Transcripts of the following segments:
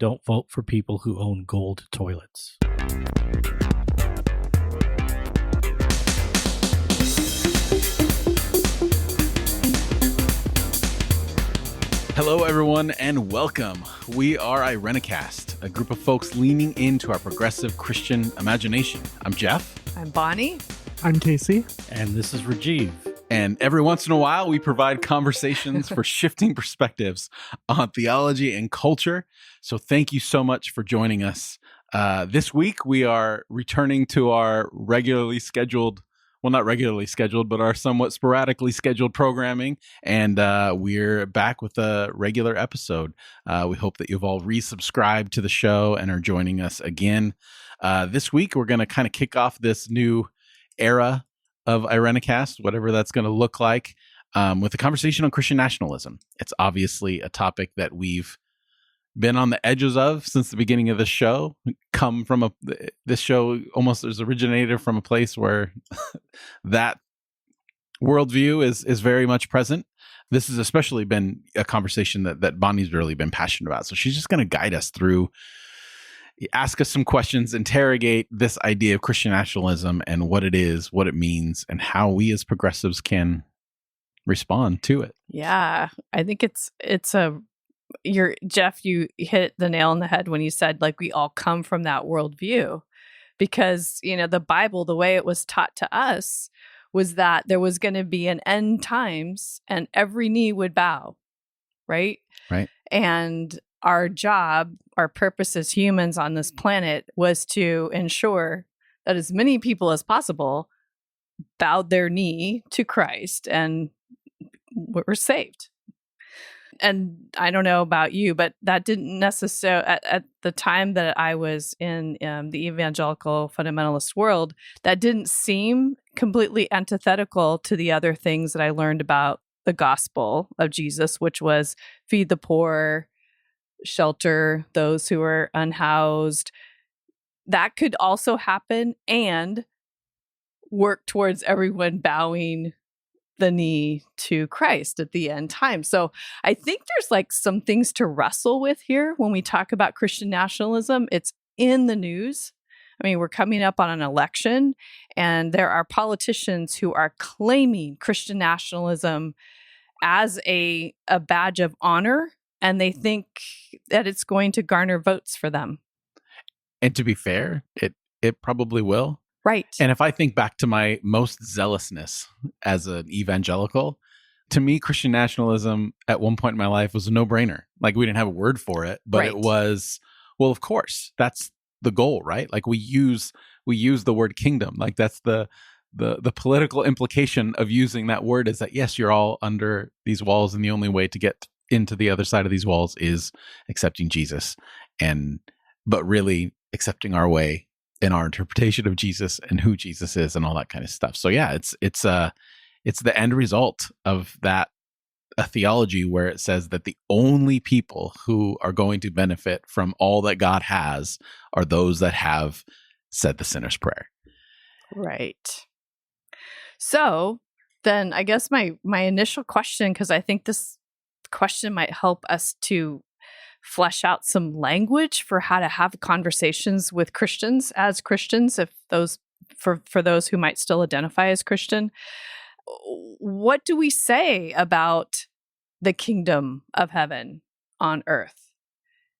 Don't vote for people who own gold toilets. Hello, everyone, and welcome. We are IRENCAST, a group of folks leaning into our progressive Christian imagination. I'm Jeff. I'm Bonnie. I'm Casey. And this is Rajeev. And every once in a while, we provide conversations for shifting perspectives on theology and culture. So thank you so much for joining us. This week, we are returning to our regularly scheduled, well, not regularly scheduled, but our somewhat sporadically scheduled programming. And we're back with a regular episode. We hope that you've all resubscribed to the show and are joining us again. This week, we're going to kind of kick off this new era of Irenicast, whatever that's going to look like, with a conversation on Christian nationalism. It's obviously a topic that we've been on the edges of since the beginning of the show. This show almost is originated from a place where that worldview is very much present. This has especially been a conversation that Bonnie's really been passionate about. So she's just going to guide us through, ask us some questions, interrogate this idea of Christian nationalism and what it is, what it means, and how we as progressives can respond to it. Yeah, I think Jeff, you hit the nail on the head when you said, like, we all come from that worldview, because, the Bible, the way it was taught to us was that there was going to be an end times and every knee would bow, right? Right. And our job, our purpose as humans on this planet was to ensure that as many people as possible bowed their knee to Christ and were saved. And I don't know about you, but that didn't necessarily, at the time that I was in the evangelical fundamentalist world, that didn't seem completely antithetical to the other things that I learned about the gospel of Jesus, which was feed the poor, shelter those who are unhoused. That could also happen and work towards everyone bowing the knee to Christ at the end time. So I think there's like some things to wrestle with here when we talk about Christian nationalism. It's in the news. I mean, we're coming up on an election, and there are politicians who are claiming Christian nationalism as a badge of honor, and they think that it's going to garner votes for them. And to be fair, it probably will. Right. And if I think back to my most zealousness as an evangelical, to me, Christian nationalism at one point in my life was a no-brainer. Like, we didn't have a word for it, but It was, well, of course, that's the goal, right? Like, we use the word kingdom. Like, that's the political implication of using that word is that, yes, you're all under these walls, and the only way to get into the other side of these walls is accepting Jesus, but really accepting our way in our interpretation of Jesus and who Jesus is and all that kind of stuff. So yeah, it's the end result of that, a theology where it says that the only people who are going to benefit from all that God has are those that have said the sinner's prayer. Right. So then I guess my initial question, because I think this question might help us to flesh out some language for how to have conversations with Christians as Christians, if those for those who might still identify as Christian. What do we say about the kingdom of heaven on earth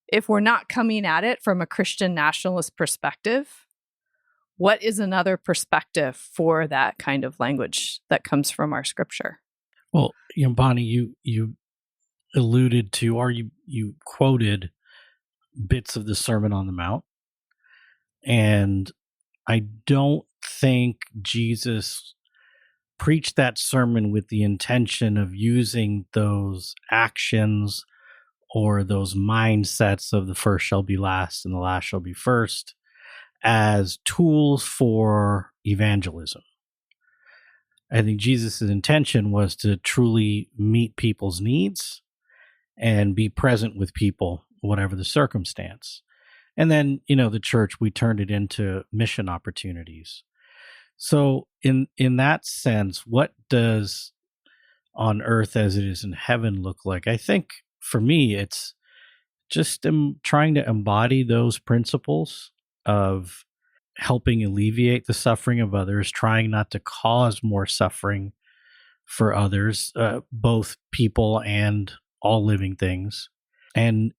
if we're not coming at it from a Christian nationalist perspective? What is another perspective for that kind of language that comes from our scripture? Well, Bonnie, you alluded to, or you quoted bits of the Sermon on the Mount, and I don't think Jesus preached that sermon with the intention of using those actions or those mindsets of the first shall be last and the last shall be first as tools for evangelism. I think Jesus' intention was to truly meet people's needs and be present with people, whatever the circumstance. And then, the church, we turned it into mission opportunities. So in that sense, what does on earth as it is in heaven look like? I think for me, it's just am trying to embody those principles of helping alleviate the suffering of others, trying not to cause more suffering for others, both people and all living things. And,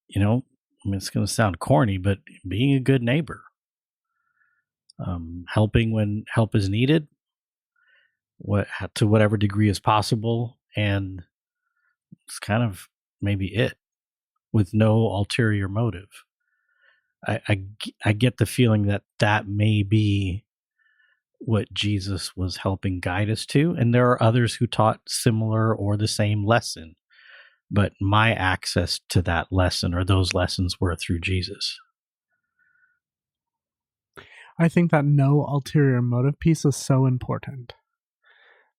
it's going to sound corny, but being a good neighbor, helping when help is needed, to whatever degree is possible. And it's kind of maybe it, with no ulterior motive. I get the feeling that may be what Jesus was helping guide us to. And there are others who taught similar or the same lesson. But my access to that lesson or those lessons were through Jesus. I think that no ulterior motive piece is so important.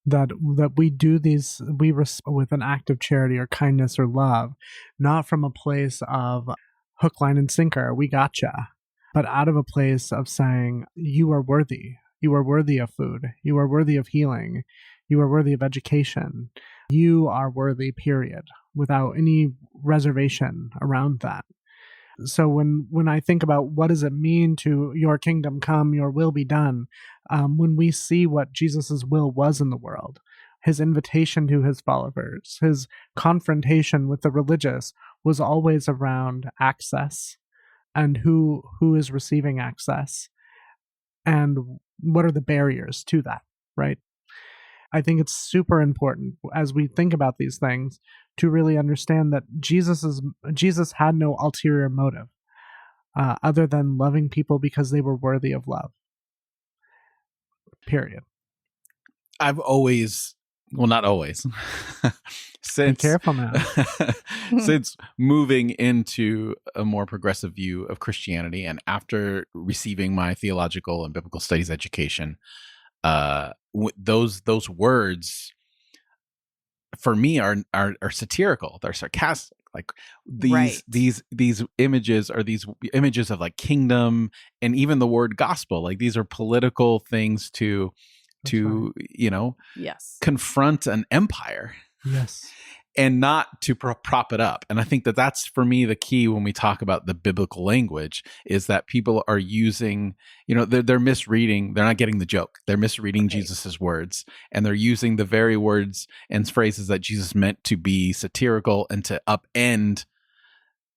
That we do these, with an act of charity or kindness or love, not from a place of hook, line, and sinker, we gotcha, but out of a place of saying, you are worthy. You are worthy of food. You are worthy of healing. You are worthy of education. You are worthy, period, without any reservation around that. So when I think about what does it mean to your kingdom come, your will be done, when we see what Jesus's will was in the world, his invitation to his followers, his confrontation with the religious was always around access and who is receiving access and what are the barriers to that, right? I think it's super important as we think about these things to really understand that Jesus had no ulterior motive other than loving people because they were worthy of love. Period. I've always, well, not always, since, be careful now. Since moving into a more progressive view of Christianity and after receiving my theological and biblical studies education, those words for me are satirical. They're sarcastic. Like these images are these images of like kingdom and even the word gospel. Like these are political things to yes, confront an empire. Yes. And not to prop it up. And I think that's for me the key when we talk about the biblical language is that people are using, they're misreading, they're not getting the joke. They're misreading Jesus's words, and they're using the very words and phrases that Jesus meant to be satirical and to upend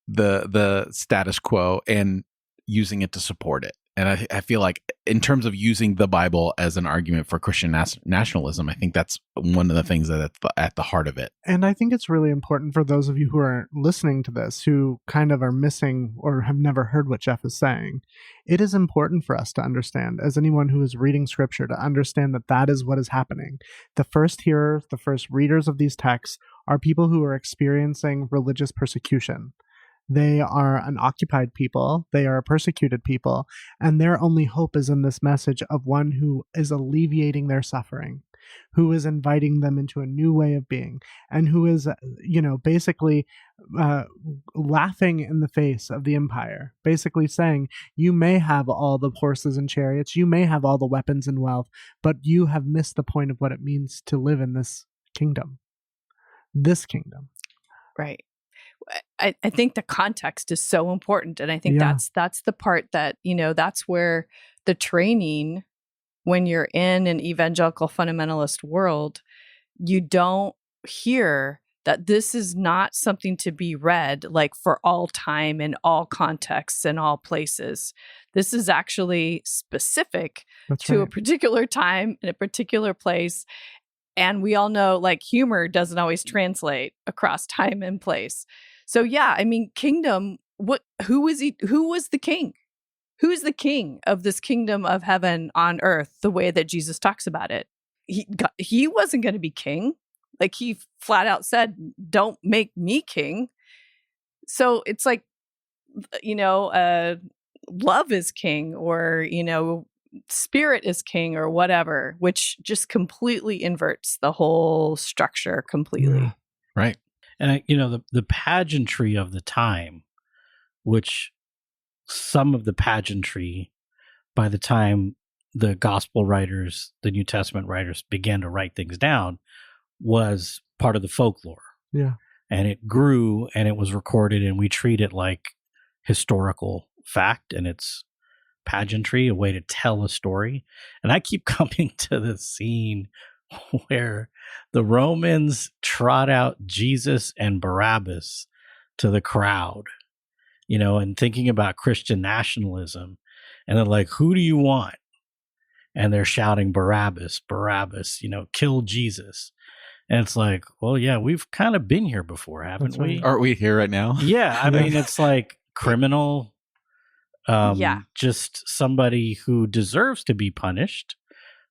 the status quo and using it to support it. And I feel like in terms of using the Bible as an argument for Christian nationalism, I think that's one of the things that's at the heart of it. And I think it's really important for those of you who are listening to this, who kind of are missing or have never heard what Jeff is saying. It is important for us to understand, as anyone who is reading scripture, to understand that is what is happening. The first hearers, the first readers of these texts are people who are experiencing religious persecution. They are an occupied people, they are a persecuted people, and their only hope is in this message of one who is alleviating their suffering, who is inviting them into a new way of being, and who is, basically laughing in the face of the empire, basically saying, you may have all the horses and chariots, you may have all the weapons and wealth, but you have missed the point of what it means to live in this kingdom. This kingdom. Right. I think the context is so important. And I think that's the part that, that's where the training, when you're in an evangelical fundamentalist world, you don't hear that this is not something to be read like for all time in all contexts and all places. This is actually specific to a particular time in a particular place. And we all know like humor doesn't always translate across time and place. So kingdom, who was the king? Who is the king of this kingdom of heaven on earth, the way that Jesus talks about it? He wasn't going to be king. Like he flat out said, don't make me king. So it's like, love is king, or, spirit is king, or whatever, which just completely inverts the whole structure completely. Yeah. Right. And, the pageantry of the time, which some of the pageantry, by the time the gospel writers, the New Testament writers began to write things down, was part of the folklore. Yeah. and it grew and it was recorded, and we treat it like historical fact, and it's pageantry, a way to tell a story. And I keep coming to the scene where the Romans trot out Jesus and Barabbas to the crowd, and thinking about Christian nationalism. And they're like, who do you want? And they're shouting, Barabbas, Barabbas, kill Jesus. And it's like, well, yeah, we've kind of been here before, haven't we? Aren't we here right now? Yeah. I mean, it's like criminal, just somebody who deserves to be punished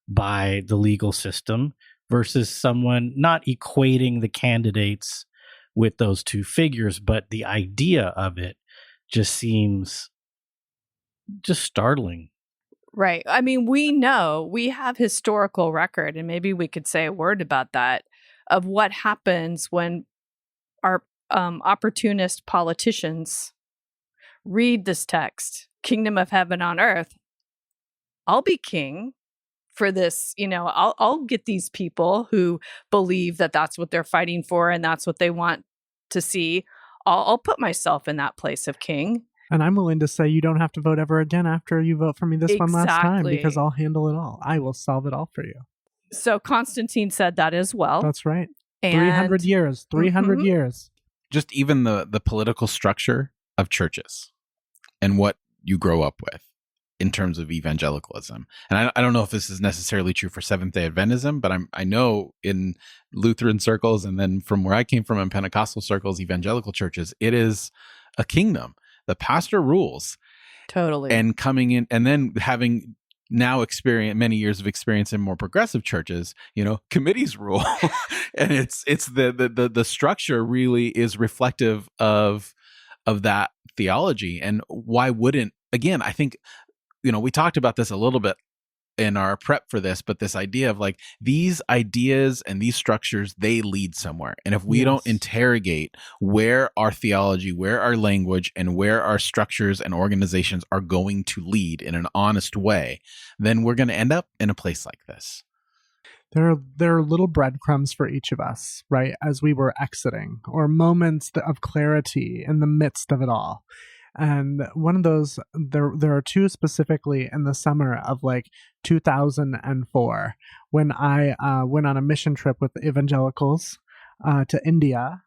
by the legal system versus someone, not equating the candidates with those two figures, but the idea of it just seems just startling. Right. I mean, we have historical record, and maybe we could say a word about that, of what happens when our opportunist politicians read this text, kingdom of heaven on earth. I'll be king for this, I'll get these people who believe that that's what they're fighting for and that's what they want to see. I'll put myself in that place of king. And I'm willing to say you don't have to vote ever again after you vote for me this one last time, because I'll handle it all. I will solve it all for you. So Constantine said that as well. That's right. And 300 years. 300 years. Just even the political structure of churches and what you grow up with in terms of evangelicalism. And I don't know if this is necessarily true for Seventh-day Adventism, but I know in Lutheran circles, and then from where I came from in Pentecostal circles, evangelical churches, it is a kingdom. The pastor rules. Totally. And coming in, and then having now many years of experience in more progressive churches, committees rule. And it's the structure really is reflective of that theology. And why wouldn't, again, I think, we talked about this a little bit in our prep for this, but this idea of like these ideas and these structures, they lead somewhere. And if we don't interrogate where our theology, where our language, and where our structures and organizations are going to lead in an honest way, then we're going to end up in a place like this. There are little breadcrumbs for each of us, right, as we were exiting, or moments of clarity in the midst of it all. And one of those, there are two specifically in the summer of like 2004, when I went on a mission trip with evangelicals to India.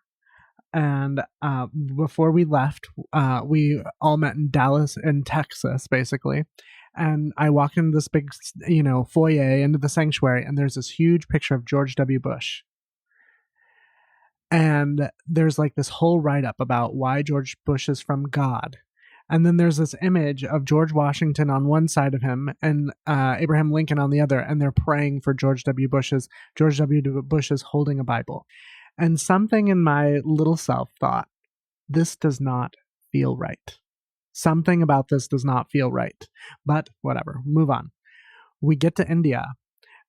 And before we left, we all met in Dallas, in Texas, basically. And I walked into this big, foyer into the sanctuary, and there's this huge picture of George W. Bush. And there's like this whole write-up about why George Bush is from God. And then there's this image of George Washington on one side of him and Abraham Lincoln on the other, and they're praying for George W. Bush is holding a Bible. And something in my little self thought, this does not feel right. Something about this does not feel right. But whatever, move on. We get to India,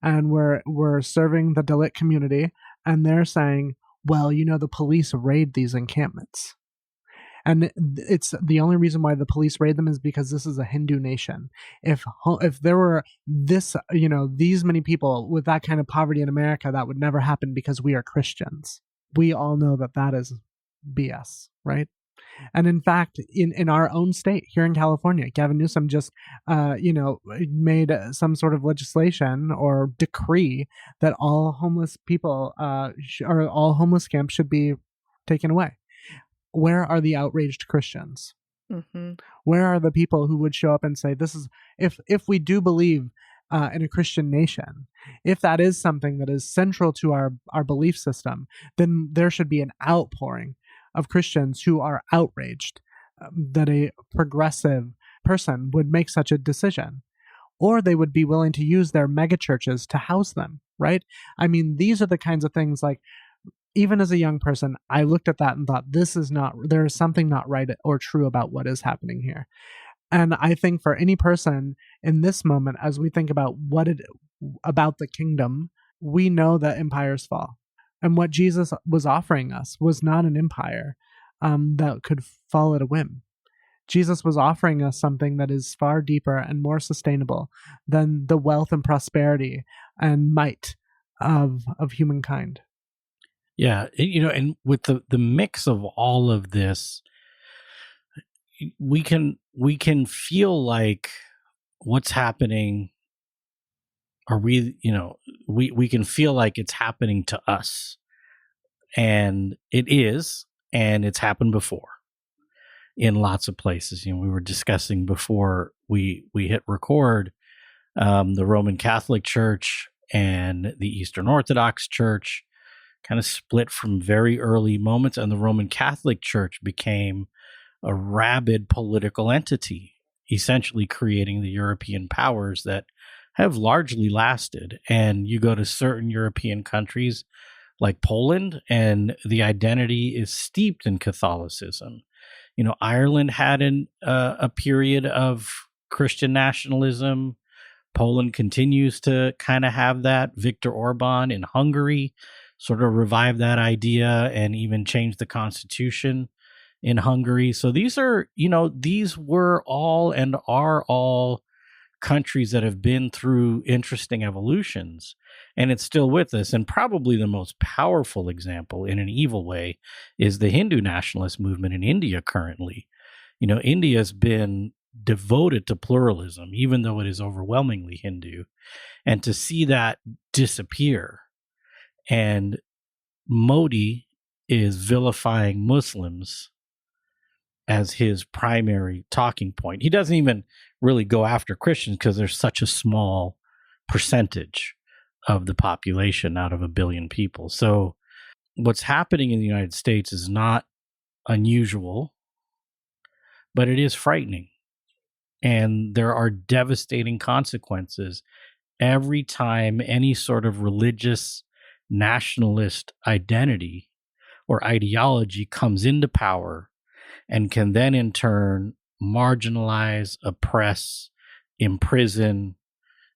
and we're serving the Dalit community, and they're saying, well, the police raid these encampments. And it's the only reason why the police raid them is because this is a Hindu nation. If there were these many people with that kind of poverty in America, that would never happen because we are Christians. We all know that is BS, right? And in fact, in our own state here in California, Gavin Newsom just, made some sort of legislation or decree that all homeless people or all homeless camps should be taken away. Where are the outraged Christians? Mm-hmm. Where are the people who would show up and say, this is, if we do believe in a Christian nation, if that is something that is central to our belief system, then there should be an outpouring of Christians who are outraged that a progressive person would make such a decision, or they would be willing to use their megachurches to house them, right? I mean, these are the kinds of things, like, even as a young person, I looked at that and thought, there is something not right or true about what is happening here. And I think for any person in this moment, as we think about about the kingdom, we know that empires fall. And what Jesus was offering us was not an empire that could fall at a whim. Jesus was offering us something that is far deeper and more sustainable than the wealth and prosperity and might of humankind. Yeah, and with the mix of all of this, we can feel like what's happening, or we can feel like it's happening to us, and it is, and it's happened before in lots of places. We were discussing before we hit record, the Roman Catholic Church and the Eastern Orthodox Church kind of split from very early moments, and the Roman Catholic Church became a rabid political entity, essentially creating the European powers that have largely lasted. And you go to certain European countries like Poland, and the identity is steeped in Catholicism. Ireland had a period of Christian nationalism. Poland continues to kind of have that. Viktor Orban in Hungary sort of revived that idea and even changed the constitution in Hungary. So these were all and are all countries that have been through interesting evolutions, and it's still with us. And probably the most powerful example, in an evil way, is the Hindu nationalist movement in India currently. India's been devoted to pluralism, even though it is overwhelmingly Hindu, and to see that disappear, and Modi is vilifying Muslims as his primary talking point. He doesn't even really go after Christians because there's such a small percentage of the population out of 1 billion people. So what's happening in the United States is not unusual, but it is frightening. And there are devastating consequences every time any sort of religious nationalist identity or ideology comes into power, and can then in turn marginalize, oppress, imprison,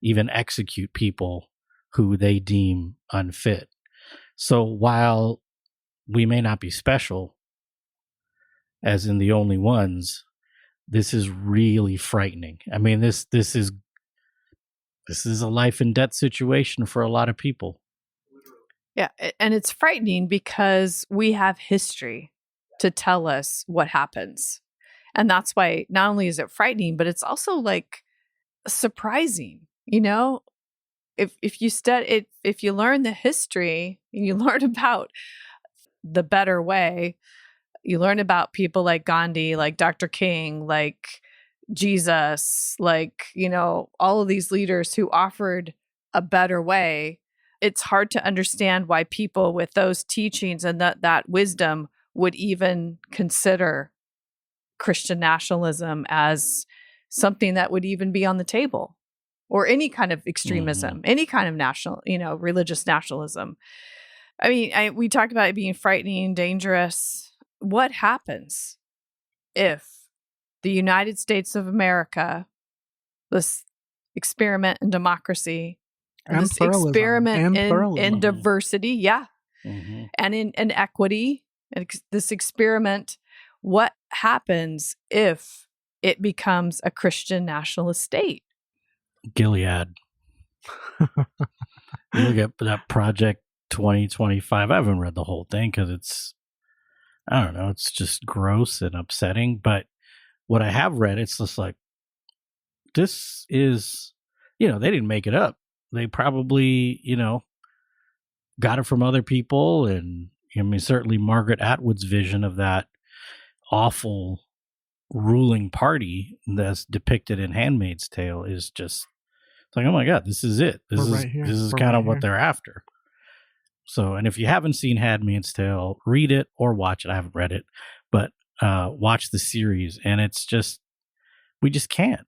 even execute people who they deem unfit. So while we may not be special, as in the only ones, this is really frightening. I mean, this is a life and death situation for a lot of people. Yeah, and it's frightening because we have history to tell us what happens. And that's why not only is it frightening, but it's also like surprising. If you study, if you learn the history and you learn about the better way, you learn about people like Gandhi, like Dr. King, like Jesus, like, all of these leaders who offered a better way. It's hard to understand why people with those teachings and that wisdom would even consider Christian nationalism as something that would even be on the table, or any kind of extremism, any kind of national, religious nationalism. I mean, we talked about it being frightening, dangerous. What happens if the United States of America, this experiment in democracy, and this experiment in diversity, Mm-hmm. and in equity, this experiment, what happens if it becomes a Christian nationalist state? Gilead. You look at that Project 2025. I haven't read the whole thing because it's just gross and upsetting. But what I have read, it's just like, this is, they didn't make it up. They probably, got it from other people. And I mean, certainly Margaret Atwood's vision of that awful ruling party that's depicted in Handmaid's Tale is just like, oh my God, this is it. This is kind of what they're after. So, and if you haven't seen Handmaid's Tale, read it or watch it. I haven't read it, but watch the series. And it's just, we just can't.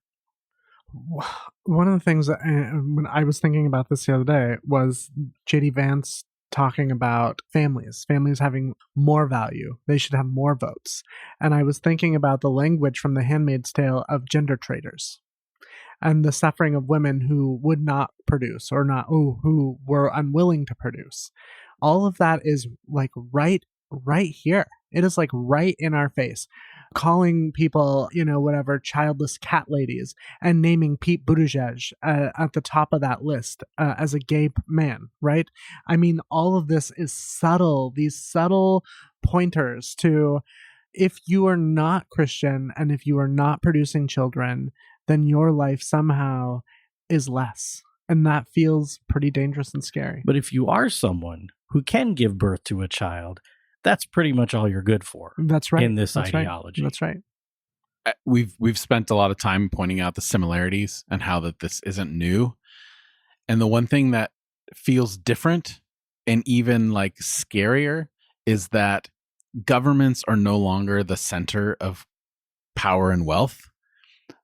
One of the things that, when I was thinking about this the other day, was J.D. Vance talking about families having more value. They should have more votes. And I was thinking about the language from The Handmaid's Tale of gender traitors and the suffering of women who would not produce, or who were unwilling to produce. All of that is like right here. It is like right in our face. calling people, whatever, childless cat ladies, and naming Pete Buttigieg at the top of that list as a gay man, right? I mean, all of this is subtle, these subtle pointers to, if you are not Christian and if you are not producing children, then your life somehow is less. And that feels pretty dangerous and scary. But if you are someone who can give birth to a child, that's pretty much all you're good for. That's right. In this That's ideology. Right. That's right. We've spent a lot of time pointing out the similarities and how that this isn't new. And the one thing that feels different and even like scarier is that governments are no longer the center of power and wealth.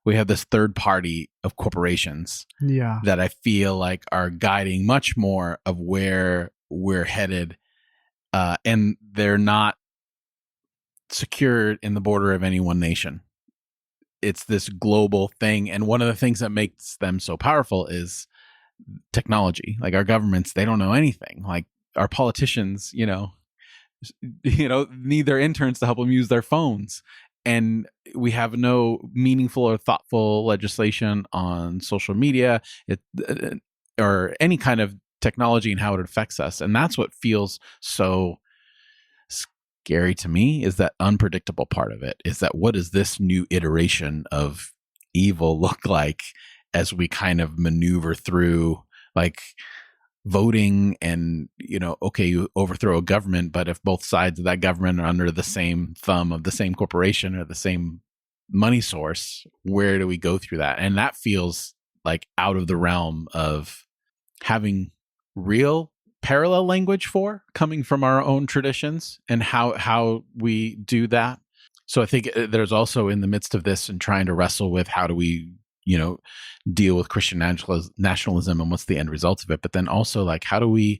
We have this third party of corporations that I feel like are guiding much more of where we're headed. And they're not secured in the border of any one nation. It's this global thing. And one of the things that makes them so powerful is technology. Like our governments, they don't know anything. Like our politicians, need their interns to help them use their phones. And we have no meaningful or thoughtful legislation on social media or any kind of technology and how it affects us. And that's what feels so scary to me, is that unpredictable part of it, is that what does this new iteration of evil look like as we kind of maneuver through like voting and, okay, you overthrow a government, but if both sides of that government are under the same thumb of the same corporation or the same money source, where do we go through that? And that feels like out of the realm of having real parallel language for, coming from our own traditions and how we do that. So I think there's also, in the midst of this and trying to wrestle with how do we, deal with Christian nationalism and what's the end result of it, but then also like how do we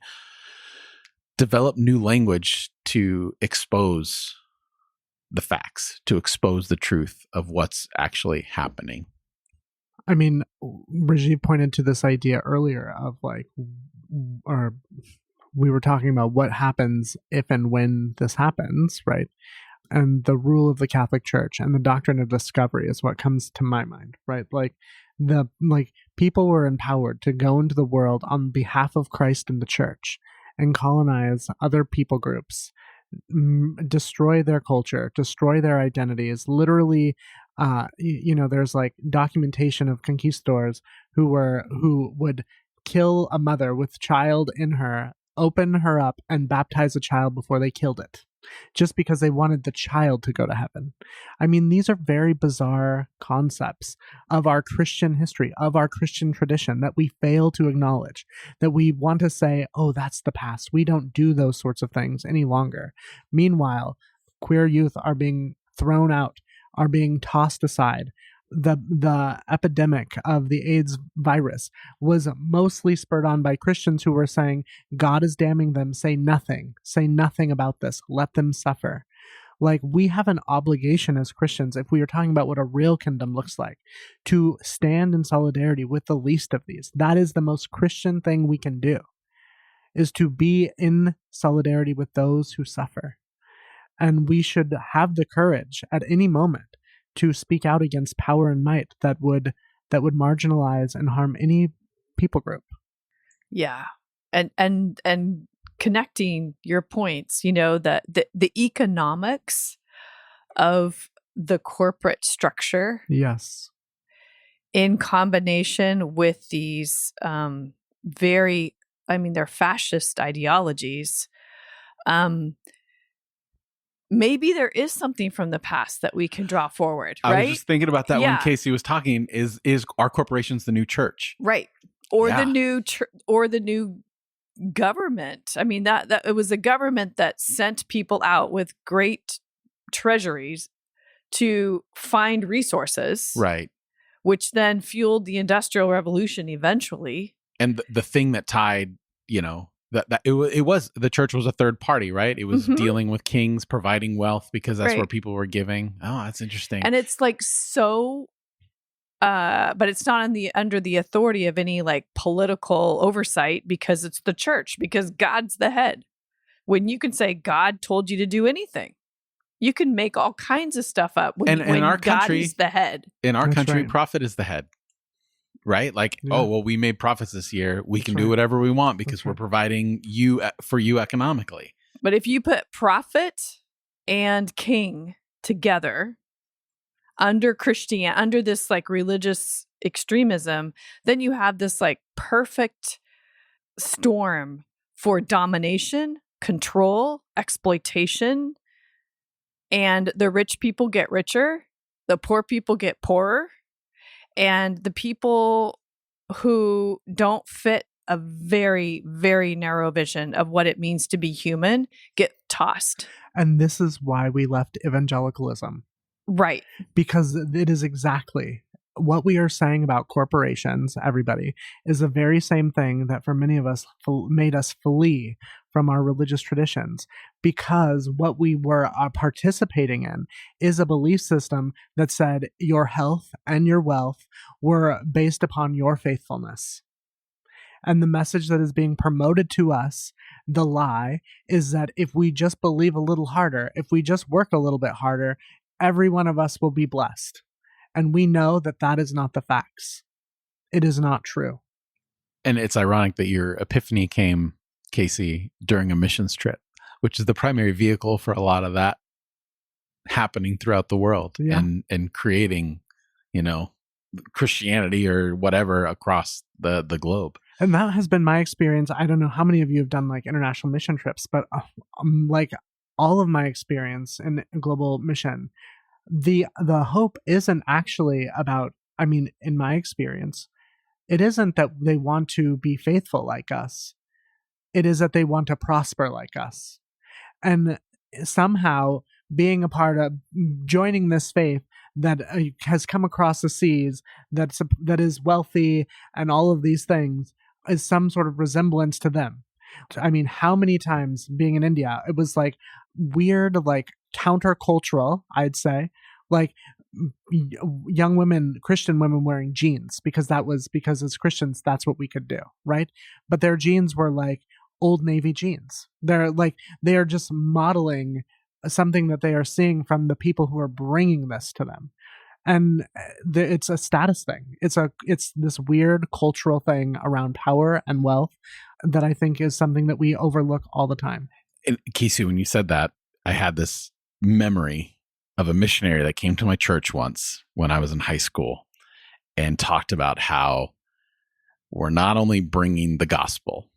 develop new language to expose the facts, to expose the truth of what's actually happening. I mean, Rajeev pointed to this idea earlier of like, or we were talking about what happens if and when this happens, right? And the rule of the Catholic Church and the doctrine of discovery is what comes to my mind, right? Like people were empowered to go into the world on behalf of Christ and the church and colonize other people groups, destroy their culture, destroy their identities. Literally, there's like documentation of conquistadors who would kill a mother with child in her, open her up, and baptize a child before they killed it, just because they wanted the child to go to heaven. I mean, these are very bizarre concepts of our Christian history, of our Christian tradition that we fail to acknowledge, that we want to say, oh, that's the past. We don't do those sorts of things any longer. Meanwhile, queer youth are being thrown out, are being tossed aside. The epidemic of the AIDS virus was mostly spurred on by Christians who were saying, God is damning them, say nothing about this, let them suffer. Like, we have an obligation as Christians, if we are talking about what a real kingdom looks like, to stand in solidarity with the least of these. That is the most Christian thing we can do, is to be in solidarity with those who suffer. And we should have the courage at any moment to speak out against power and might that would marginalize and harm any people group. Yeah. And connecting your points, that the economics of the corporate structure. Yes. In combination with these they're fascist ideologies. Maybe there is something from the past that we can draw forward, right? I was just thinking about that when Casey was talking. Is our corporations the new church? Right. Or the new government. I mean, that it was a government that sent people out with great treasuries to find resources. Right. Which then fueled the Industrial Revolution eventually. And the thing that tied, that it was the church was a third party, right? It was dealing with kings, providing wealth because that's where people were giving. Oh, that's interesting. And it's like so, but it's not under the authority of any like political oversight because it's the church, because God's the head. When you can say God told you to do anything, You can make all kinds of stuff up when, And in our God country- is the head. In our That's country, right. profit is the head, right? Like, Yeah. oh, well, we made profits this year. We That's can right. do whatever we want because That's we're right. providing for you economically. But if you put prophet and king together under under this like religious extremism, then you have this like perfect storm for domination, control, exploitation, and the rich people get richer, the poor people get poorer, and the people who don't fit a very, very narrow vision of what it means to be human get tossed. And this is why we left evangelicalism, Right. because it is exactly what we are saying about corporations, everybody, is the very same thing that for many of us made us flee from our religious traditions, because what we were participating in is a belief system that said your health and your wealth were based upon your faithfulness. And the message that is being promoted to us, the lie, is that if we just believe a little harder, if we just work a little bit harder, every one of us will be blessed. And we know that that is not the facts. It is not true. And it's ironic that your epiphany came, Casey, during a missions trip, which is the primary vehicle for a lot of that happening throughout the world. Yeah. And creating, Christianity or whatever across the globe. And that has been my experience. I don't know how many of you have done like international mission trips, but like all of my experience in global mission, the hope isn't actually about, in my experience, it isn't that they want to be faithful like us. It is that they want to prosper like us. And somehow being a part of joining this faith that has come across the seas, that is wealthy and all of these things, is some sort of resemblance to them. How many times being in India, it was like weird, like countercultural, I'd say, like young women, Christian women wearing jeans, because as Christians, that's what we could do, right? But their jeans were like Old Navy jeans. They are just modeling something that they are seeing from the people who are bringing this to them. And it's a status thing. It's this weird cultural thing around power and wealth that I think is something that we overlook all the time. And Casey, when you said that, I had this memory of a missionary that came to my church once when I was in high school and talked about how we're not only bringing the gospel,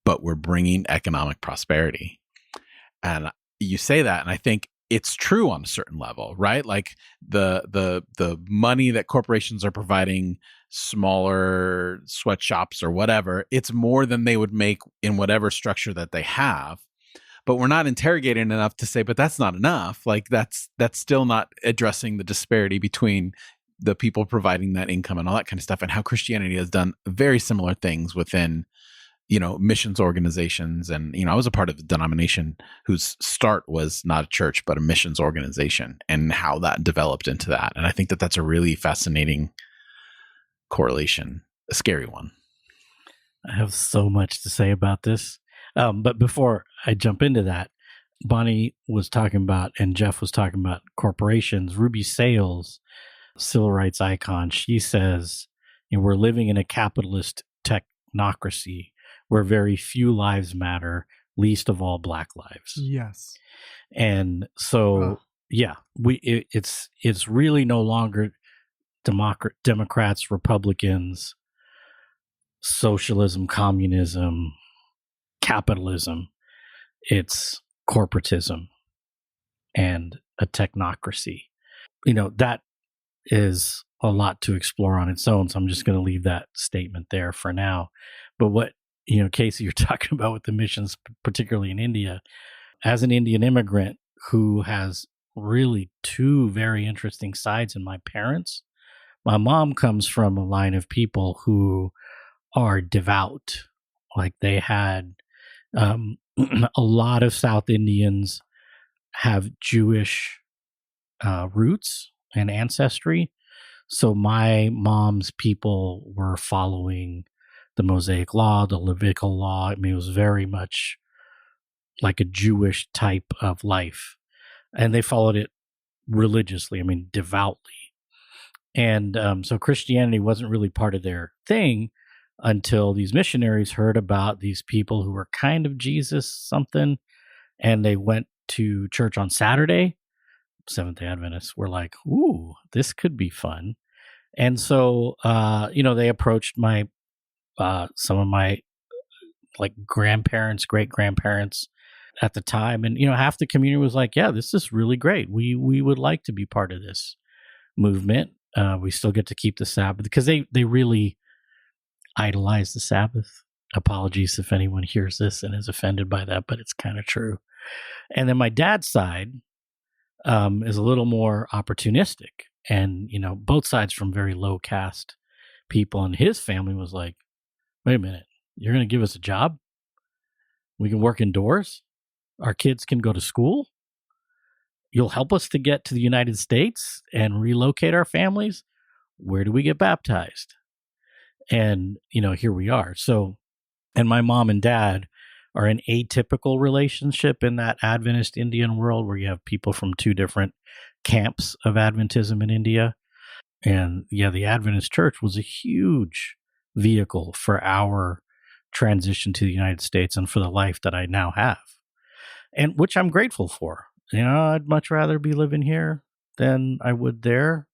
but we're bringing economic prosperity. And you say that, and I think it's true on a certain level, right? Like the money that corporations are providing smaller sweatshops or whatever, it's more than they would make in whatever structure that they have. But we're not interrogating enough to say, but that's not enough. Like that's still not addressing the disparity between the people providing that income and all that kind of stuff, and how Christianity has done very similar things within missions organizations. And, I was a part of a denomination whose start was not a church, but a missions organization, and how that developed into that. And I think that that's a really fascinating correlation, a scary one. I have so much to say about this. But before I jump into that, Bonnie was talking about, and Jeff was talking about corporations. Ruby Sales, civil rights icon, she says, we're living in a capitalist technocracy where very few lives matter, least of all Black lives. Yes. And so, it's really no longer Democrats, Republicans, socialism, communism, capitalism. It's corporatism and a technocracy. That is a lot to explore on its own, so I'm just going to leave that statement there for now. But what Casey, you're talking about with the missions, particularly in India, as an Indian immigrant who has really two very interesting sides in my parents. My mom comes from a line of people who are devout. Like they had a lot of South Indians have Jewish roots and ancestry. So my mom's people were following the Mosaic Law, the Levitical Law. It was very much like a Jewish type of life. and they followed it religiously, devoutly. And so Christianity wasn't really part of their thing until these missionaries heard about these people who were kind of Jesus something, and they went to church on Saturday. Seventh-day Adventists were like, ooh, this could be fun. And so, they approached some of my grandparents, great-grandparents at the time. And, half the community was like, yeah, this is really great. We would like to be part of this movement. We still get to keep the Sabbath, because they really idolize the Sabbath. Apologies if anyone hears this and is offended by that, but it's kind of true. And then my dad's side is a little more opportunistic, and both sides from very low caste people. And his family was like, wait a minute, you're going to give us a job? We can work indoors? Our kids can go to school? You'll help us to get to the United States and relocate our families? Where do we get baptized? And, here we are. So, and my mom and dad are an atypical relationship in that Adventist Indian world, where you have people from two different camps of Adventism in India. And yeah, the Adventist church was a huge vehicle for our transition to the United States and for the life that I now have, and which I'm grateful for. I'd much rather be living here than I would there,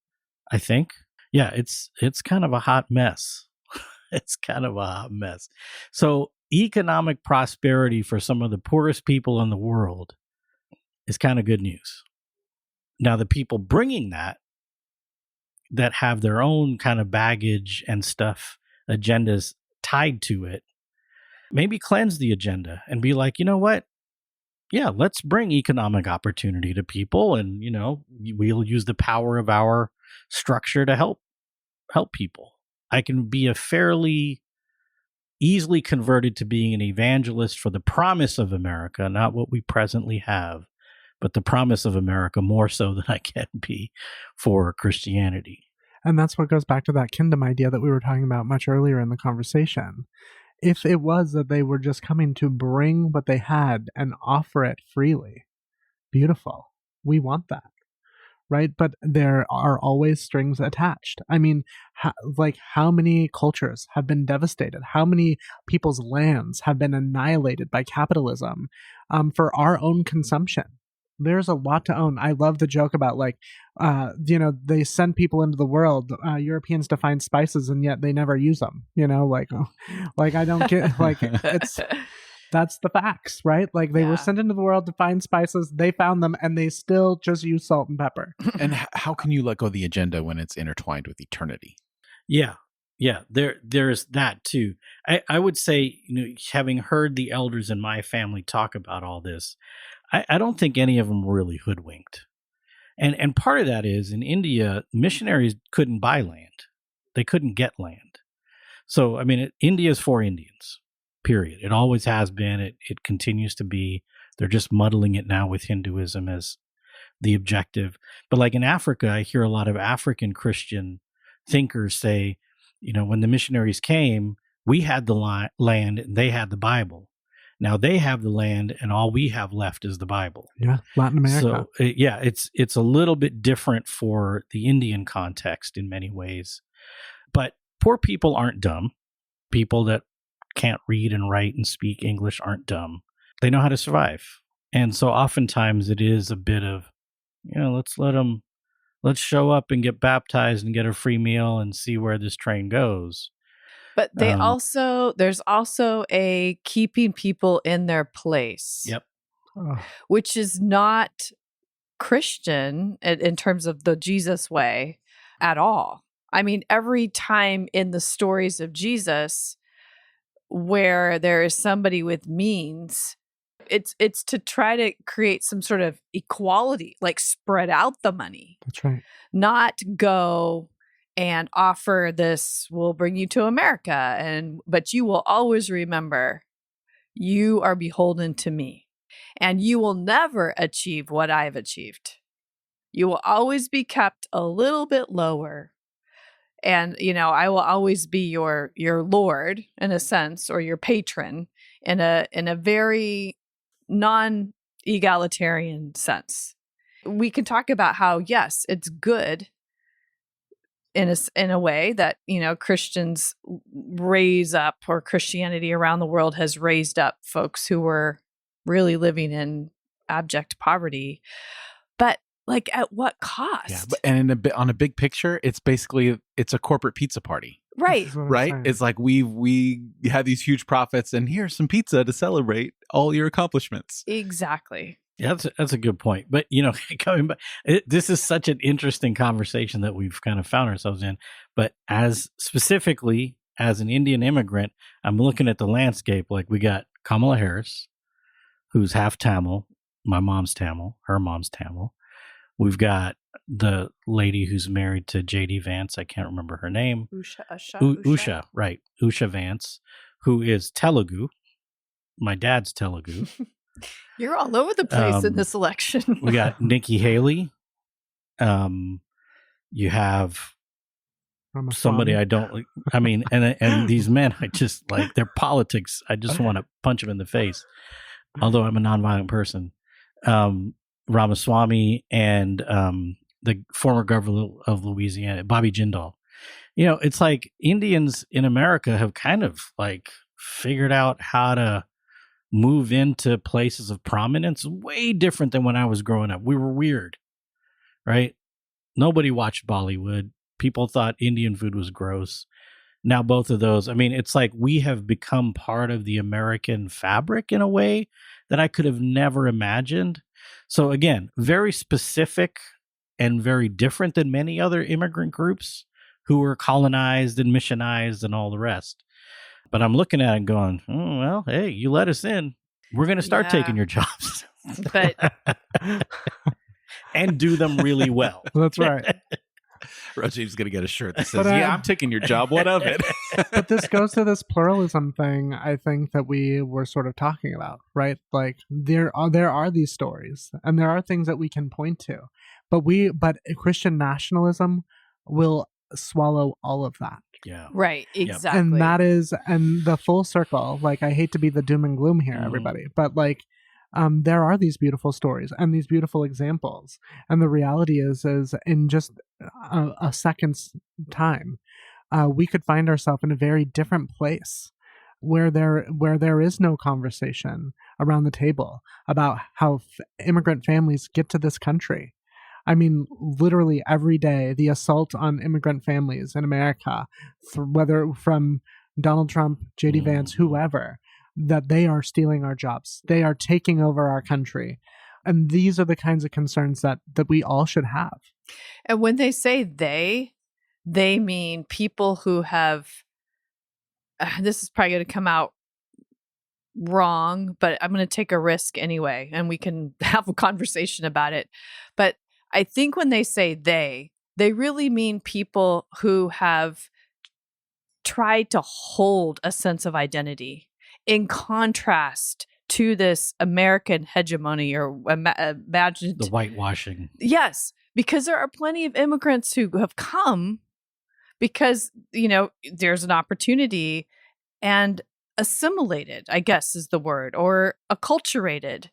I think. Yeah, it's kind of a hot mess. It's kind of a hot mess. So economic prosperity for some of the poorest people in the world is kind of good news. Now, the people bringing that have their own kind of baggage and stuff, agendas tied to it, maybe cleanse the agenda and be like, you know what? Yeah, let's bring economic opportunity to people, and we'll use the power of our structure to help people. I can be a fairly easily converted to being an evangelist for the promise of America, not what we presently have, but the promise of America more so than I can be for Christianity. And that's what goes back to that kingdom idea that we were talking about much earlier in the conversation. If it was that they were just coming to bring what they had and offer it freely, beautiful. We want that, right? But there are always strings attached. How many cultures have been devastated? How many people's lands have been annihilated by capitalism for our own consumption? There's a lot to own. I love the joke about they send people into the world, Europeans to find spices, and yet they never use them. I don't get that's the facts, right? They were sent into the world to find spices. They found them, and they still just use salt and pepper. And how can you let go of the agenda when it's intertwined with eternity? Yeah. There's that too. I would say, having heard the elders in my family talk about all this, I don't think any of them were really hoodwinked. And part of that is, in India, missionaries couldn't buy land. They couldn't get land. So, India is for Indians, period. It always has been. It continues to be. They're just muddling it now with Hinduism as the objective. But in Africa, I hear a lot of African Christian thinkers say, when the missionaries came, we had the land and they had the Bible. Now they have the land, and all we have left is the Bible. Yeah, Latin America. So, it's a little bit different for the Indian context in many ways. But poor people aren't dumb. People that can't read and write and speak English aren't dumb. They know how to survive. And so oftentimes it is a bit of, let's show up and get baptized and get a free meal and see where this train goes. But there's also a keeping people in their place. Yep. Which is not Christian in terms of the Jesus way at all. Every time in the stories of Jesus where there is somebody with means, it's to try to create some sort of equality, spread out the money. That's right. Not go and offer this, we'll bring you to America, but you will always remember you are beholden to me, and you will never achieve what I've achieved. You will always be kept a little bit lower, and I will always be your Lord in a sense, or your patron in a very non-egalitarian sense. we can talk about how, yes, it's good in a way that, Christians raise up, or Christianity around the world has raised up folks who were really living in abject poverty. But like, at what cost? Yeah, and on a big picture, it's a corporate pizza party. Right. Right? It's like we have these huge profits, and here's some pizza to celebrate all your accomplishments. Exactly. Yeah, that's a good point. But, coming back, this is such an interesting conversation that we've kind of found ourselves in. But specifically as an Indian immigrant, I'm looking at the landscape. Like, we got Kamala Harris, who's half Tamil. My mom's Tamil. Her mom's Tamil. We've got the lady who's married to J.D. Vance. I can't remember her name. Usha, right. Usha Vance, who is Telugu. My dad's Telugu. You're all over the place in this election. We got Nikki Haley. You have somebody I don't like. I mean, and these men, I just like their politics. I just want to punch them in the face. Although I'm a nonviolent person. Ramaswamy and the former governor of Louisiana, Bobby Jindal. It's like Indians in America have kind of like figured out how to move into places of prominence way different than when I was growing up. We were weird, right? Nobody watched Bollywood. People thought Indian food was gross. Now both of those, I mean, it's like we have become part of the American fabric in a way that I could have never imagined. So again, very specific and very different than many other immigrant groups who were colonized and missionized and all the rest. But I'm looking at it and going, oh, well, hey, you let us in. We're going to start taking your jobs. But and do them really well. That's right. Rajeev's going to get a shirt that says, I'm taking your job. What of it? But this goes to this pluralism thing, I think, that we were sort of talking about, right? Like, there are these stories, and there are things that we can point to. But Christian nationalism will swallow all of that. Yeah. Right. Exactly. And the full circle, like, I hate to be the doom and gloom here, everybody, but like, there are these beautiful stories and these beautiful examples. And the reality is in just a second's time, we could find ourselves in a very different place where there is no conversation around the table about how immigrant families get to this country. I mean, literally every day, the assault on immigrant families in America, whether from Donald Trump, J.D. Vance, whoever, that they are stealing our jobs. They are taking over our country. And these are the kinds of concerns that we all should have. And when they say they mean people who have, this is probably going to come out wrong, but I'm going to take a risk anyway, and we can have a conversation about it. But I think when they say they really mean people who have tried to hold a sense of identity in contrast to this American hegemony or imagined the whitewashing. Yes, because there are plenty of immigrants who have come because, there's an opportunity and assimilated, I guess is the word, or acculturated.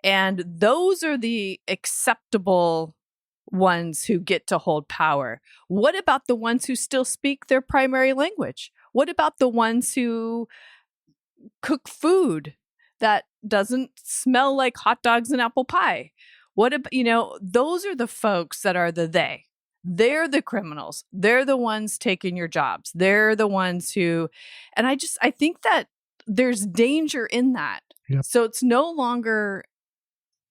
And those are the acceptable ones who get to hold power. What about the ones who still speak their primary language? What about the ones who cook food that doesn't smell like hot dogs and apple pie? What about, those are the folks that are the they. They're the criminals. They're the ones taking your jobs. They're the ones who, and I think that there's danger in that. Yep. So it's no longer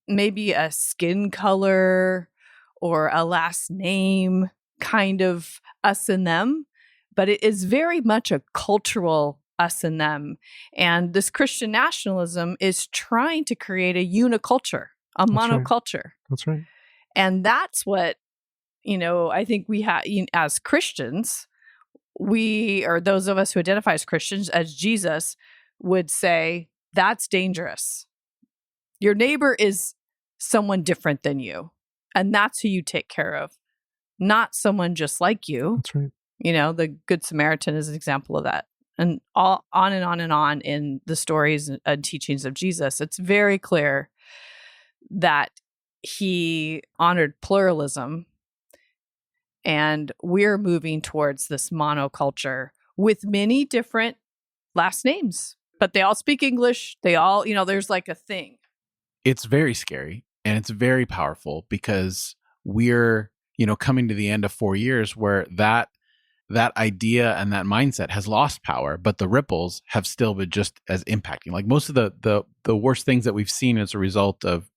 maybe a skin color or a last name kind of us and them, but it is very much a cultural us and them. And this Christian nationalism is trying to create a uniculture, a monoculture. That's right. And that's what, I think we have as Christians, or those of us who identify as Christians, as Jesus would say, that's dangerous. Your neighbor is someone different than you. And that's who you take care of, not someone just like you. That's right. The Good Samaritan is an example of that. And all on and on and on in the stories and teachings of Jesus, it's very clear that he honored pluralism. And we're moving towards this monoculture with many different last names, but they all speak English. They all, there's like a thing. It's very scary and it's very powerful because we're, coming to the end of 4 years where that idea and that mindset has lost power, but the ripples have still been just as impacting. Like most of the worst things that we've seen as a result of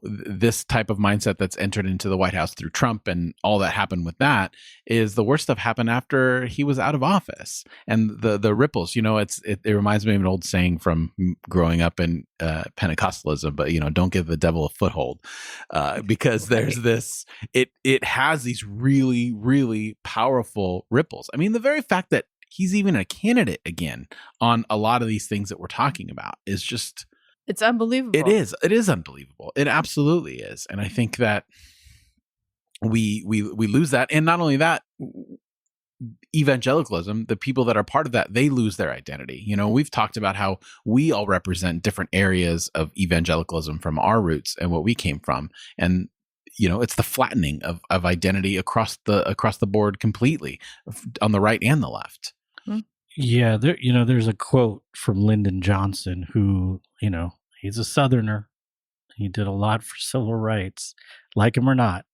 this type of mindset that's entered into the White House through Trump and all that happened with that is the worst stuff happened after he was out of office. And the ripples, it reminds me of an old saying from growing up in Pentecostalism, but don't give the devil a foothold, because there's this, it has these really, really powerful ripples. I mean, the very fact that he's even a candidate again on a lot of these things that we're talking about is just, it's unbelievable. It is unbelievable. It absolutely is. And I think that we lose that. And not only that, evangelicalism, the people that are part of that, they lose their identity. We've talked about how we all represent different areas of evangelicalism from our roots and what we came from. And it's the flattening of identity across the board completely on the right and the left. Mm-hmm. Yeah, there's a quote from Lyndon Johnson who, he's a Southerner. He did a lot for civil rights, like him or not.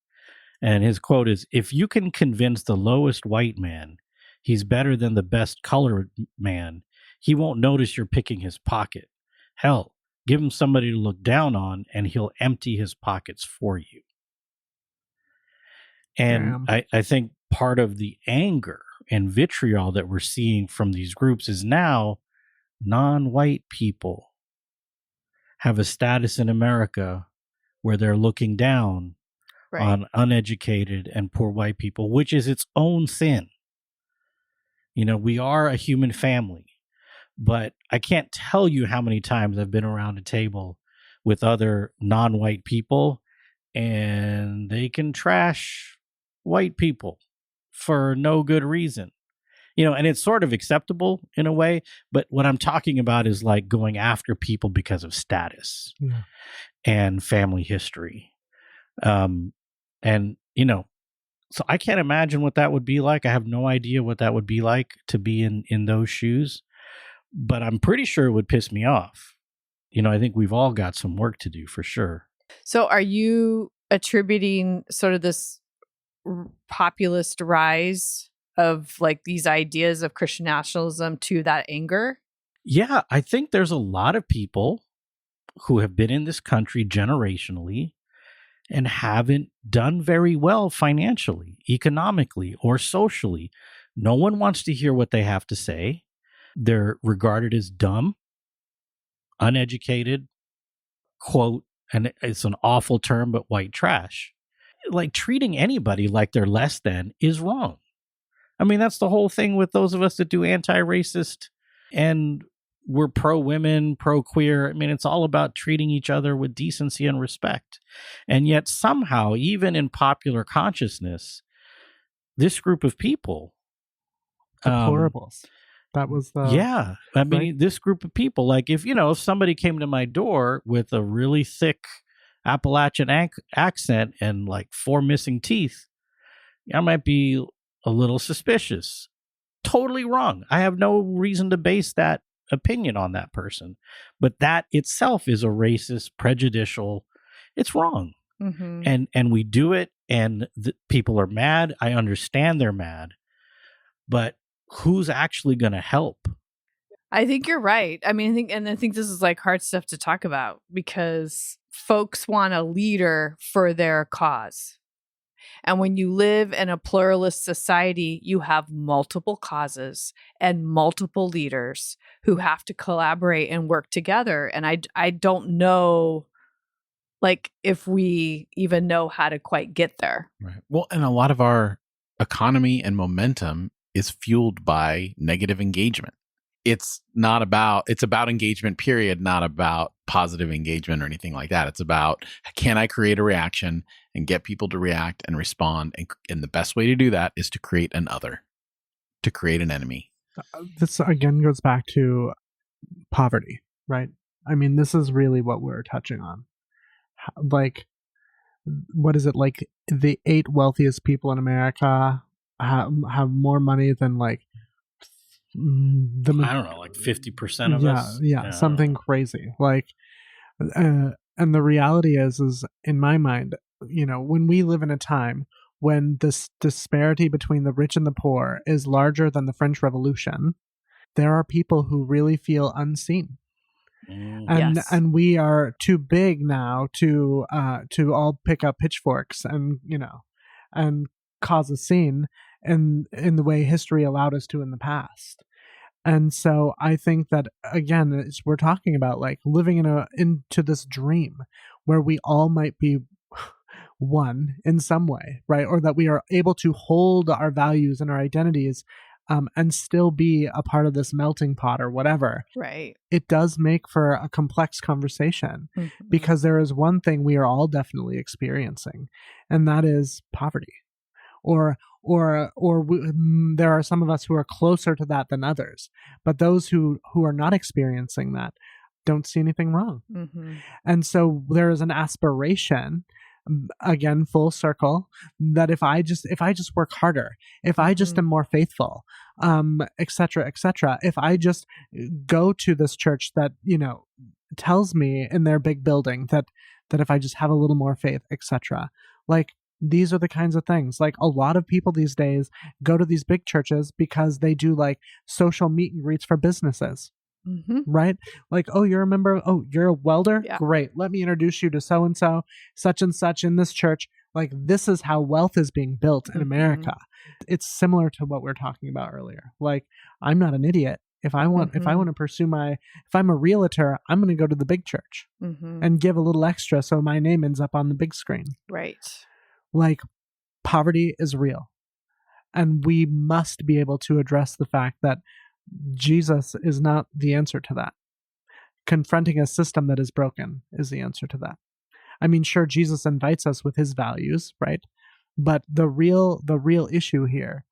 And his quote is, "If you can convince the lowest white man he's better than the best colored man, he won't notice you're picking his pocket. Hell, give him somebody to look down on and he'll empty his pockets for you." And I think part of the anger and vitriol that we're seeing from these groups is now non-white people have a status in America where they're looking down on uneducated and poor white people, which is its own sin. We are a human family, but I can't tell you how many times I've been around a table with other non-white people and they can trash white people for no good reason. And it's sort of acceptable in a way, but what I'm talking about is like going after people because of status and family history. So I can't imagine what that would be like. I have no idea what that would be like to be in those shoes, but I'm pretty sure it would piss me off. I think we've all got some work to do for sure. So are you attributing sort of this populist rise of like these ideas of Christian nationalism to that anger? Yeah, I think there's a lot of people who have been in this country generationally and haven't done very well financially, economically, or socially. No one wants to hear what they have to say. They're regarded as dumb, uneducated, quote, and it's an awful term, but white trash. Like treating anybody like they're less than is wrong. I mean, that's the whole thing with those of us that do anti-racist and we're pro-women, pro-queer. I mean, it's all about treating each other with decency and respect. And yet somehow, even in popular consciousness, this group of people... Deplorables. That was the... Yeah. I mean, this group of people, like if somebody came to my door with a really thick Appalachian accent and like 4 missing teeth, I might be a little suspicious. Totally wrong. I have no reason to base that opinion on that person. But that itself is a racist, prejudicial. It's wrong. Mm-hmm. And we do it and people are mad. I understand they're mad. But who's actually going to help? I think you're right. I mean, I think this is like hard stuff to talk about because folks want a leader for their cause. And when you live in a pluralist society, you have multiple causes and multiple leaders who have to collaborate and work together. And I don't know, like, if we even know how to quite get there. Right. Well, and a lot of our economy and momentum is fueled by negative engagement. It's about engagement, period, not about positive engagement or anything like that. It's about, can I create a reaction and get people to react and respond? And the best way to do that is to create an other, to create an enemy. This again goes back to poverty, right? I mean, this is really what we're touching on. like, what is it, like the 8 wealthiest people in America have more money than like I don't know, like 50% of us. Yeah, something crazy. Like, and the reality is in my mind, when we live in a time when this disparity between the rich and the poor is larger than the French Revolution, there are people who really feel unseen. And we are too big now to all pick up pitchforks and and cause a scene in the way history allowed us to in the past. And so I think that, again, we're talking about like living into this dream where we all might be one in some way, right? Or that we are able to hold our values and our identities and still be a part of this melting pot or whatever. Right. It does make for a complex conversation, because there is one thing we are all definitely experiencing, and that is poverty. Or there are some of us who are closer to that than others. But those who are not experiencing that don't see anything wrong. And so there is an aspiration, again, full circle, that if I just work harder, if I just am more faithful, et cetera, if I just go to this church that, tells me in their big building that if I just have a little more faith, etc. Like, these are the kinds of things. Like, a lot of people these days go to these big churches because they do like social meet and greets for businesses. Right? Like, oh, you're a member? Oh, you're a welder? Yeah. Great. Let me introduce you to so-and-so, such and such in this church. Like, this is how wealth is being built in America. It's similar to what we were talking about earlier. Like, I'm not an idiot. If I want to pursue if I'm a realtor, I'm going to go to the big church and give a little extra so my name ends up on the big screen. Right. Like, poverty is real. And we must be able to address the fact that Jesus is not the answer to that. Confronting a system that is broken is the answer to that. I mean, sure, Jesus invites us with his values, right? But the real issue here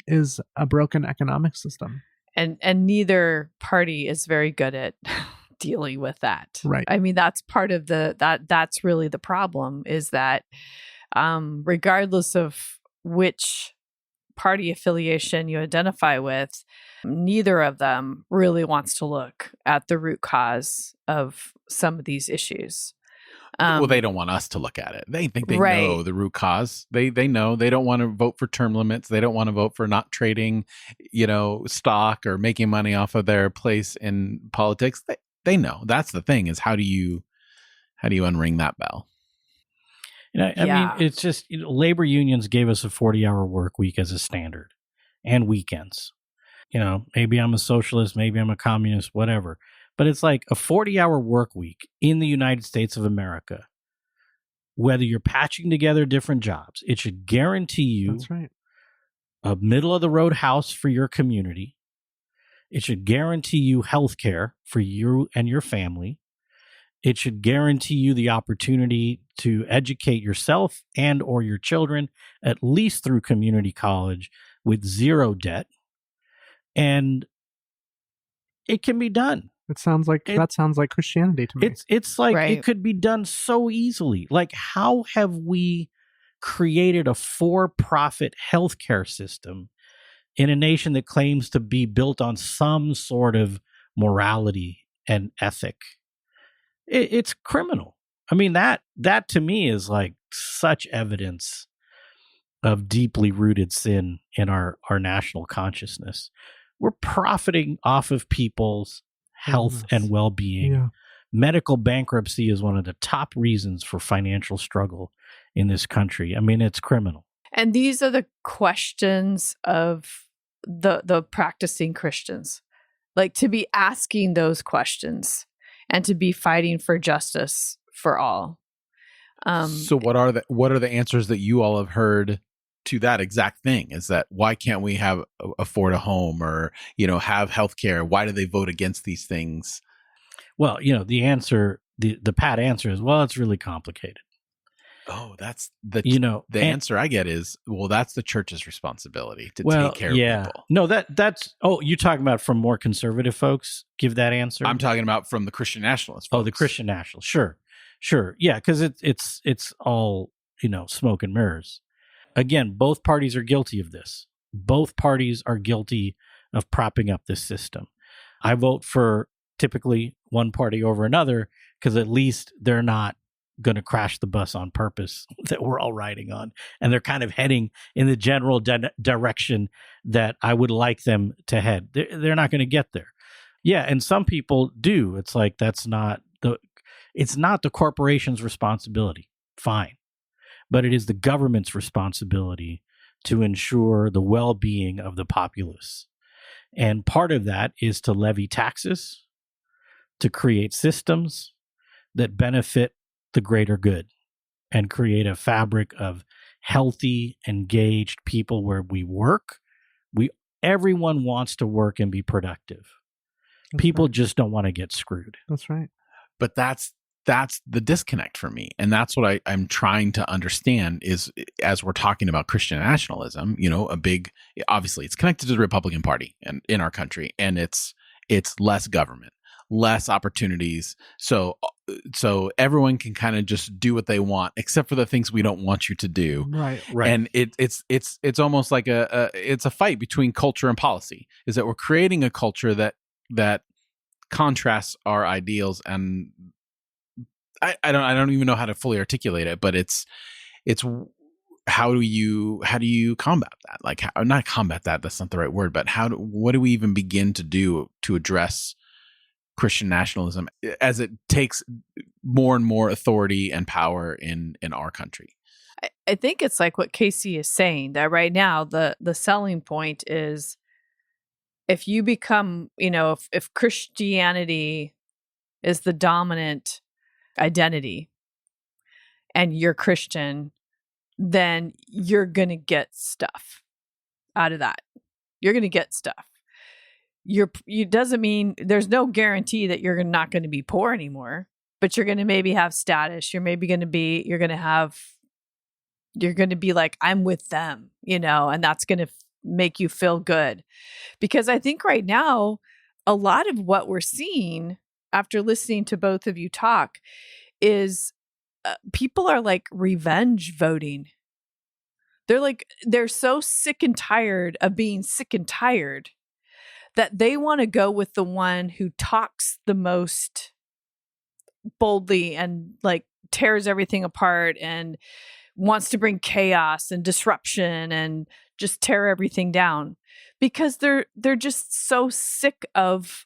is a broken economic system. And neither party is very good at dealing with that. Right. I mean, that's part of that's really the problem, is that regardless of which party affiliation you identify with, neither of them really wants to look at the root cause of some of these issues. Well, they don't want us to look at it. They think they know the root cause. They know they don't want to vote for term limits. They don't want to vote for not trading, stock or making money off of their place in politics. They know. That's the thing, is how do you unring that bell? I mean, it's just, labor unions gave us a 40-hour work week as a standard, and weekends. Maybe I'm a socialist, maybe I'm a communist, whatever. But it's like a 40-hour work week in the United States of America, whether you're patching together different jobs, it should guarantee you That's right. a middle-of-the-road house for your community. It should guarantee you health care for you and your family. It should guarantee you the opportunity to educate yourself and or your children, at least through community college, with zero debt. And it can be done. That sounds like Christianity to me. It's like It could be done so easily. Like, how have we created a for-profit healthcare system in a nation that claims to be built on some sort of morality and ethic? It's criminal. I mean, that to me is like such evidence of deeply rooted sin in our national consciousness. We're profiting off of people's health and well-being. Yeah. Medical bankruptcy is one of the top reasons for financial struggle in this country. I mean, it's criminal. And these are the questions of the practicing Christians, like to be asking those questions and to be fighting for justice for all. So what are the answers that you all have heard to that exact thing? Is that, why can't we afford a home or, have healthcare? Why do they vote against these things? Well, the answer, the pat answer is, well, it's really complicated. Oh, that's the answer I get is, well, that's the church's responsibility to take care of people. No, that's you're talking about from more conservative folks give that answer? I'm talking about from the Christian Nationalists folks. Oh, the Christian Nationalists, sure. Sure. Yeah, because it's all, smoke and mirrors. Again, both parties are guilty of this. Both parties are guilty of propping up this system. I vote for typically one party over another because at least they're not going to crash the bus on purpose that we're all riding on. And they're kind of heading in the general direction that I would like them to head. They're not going to get there. Yeah, and some people do. It's like it's not the corporation's responsibility. Fine. But it is the government's responsibility to ensure the well-being of the populace. And part of that is to levy taxes, to create systems that benefit the greater good and create a fabric of healthy, engaged people where we work. Everyone wants to work and be productive. People just don't want to get screwed. That's right. But that's the disconnect for me. And that's what I'm trying to understand is, as we're talking about Christian nationalism, obviously it's connected to the Republican Party and in our country, and it's less government, less opportunities. So everyone can kind of just do what they want, except for the things we don't want you to do. Right. And it's almost like it's a fight between culture and policy, is that we're creating a culture that contrasts our ideals. And I don't even know how to fully articulate it, but it's how do you combat that? Like, not combat that, that's not the right word, but what do we even begin to do to address Christian nationalism as it takes more and more authority and power in our country? I think it's like what Casey is saying, that right now the selling point is, if you become, if Christianity is the dominant identity and you're Christian, then you're going to get stuff out of that. You're going to get stuff. It doesn't mean, there's no guarantee that you're not going to be poor anymore, but you're going to maybe have status. You're going to be like, I'm with them, and that's going to make you feel good. Because I think right now, a lot of what we're seeing after listening to both of you talk is people are like revenge voting. They're so sick and tired of being sick and tired that they want to go with the one who talks the most boldly and like tears everything apart and wants to bring chaos and disruption and just tear everything down, because they're just so sick of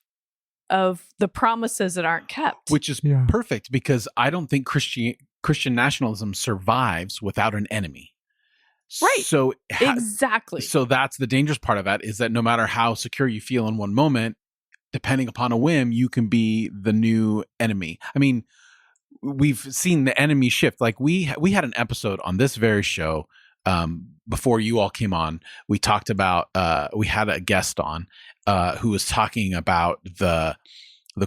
the promises that aren't kept. Which is perfect, because I don't think Christian nationalism survives without an enemy. Right. So exactly. So that's the dangerous part of that, is that no matter how secure you feel in one moment, depending upon a whim, you can be the new enemy. I mean, we've seen the enemy shift. Like we had an episode on this very show before you all came on. We talked about we had a guest on who was talking about the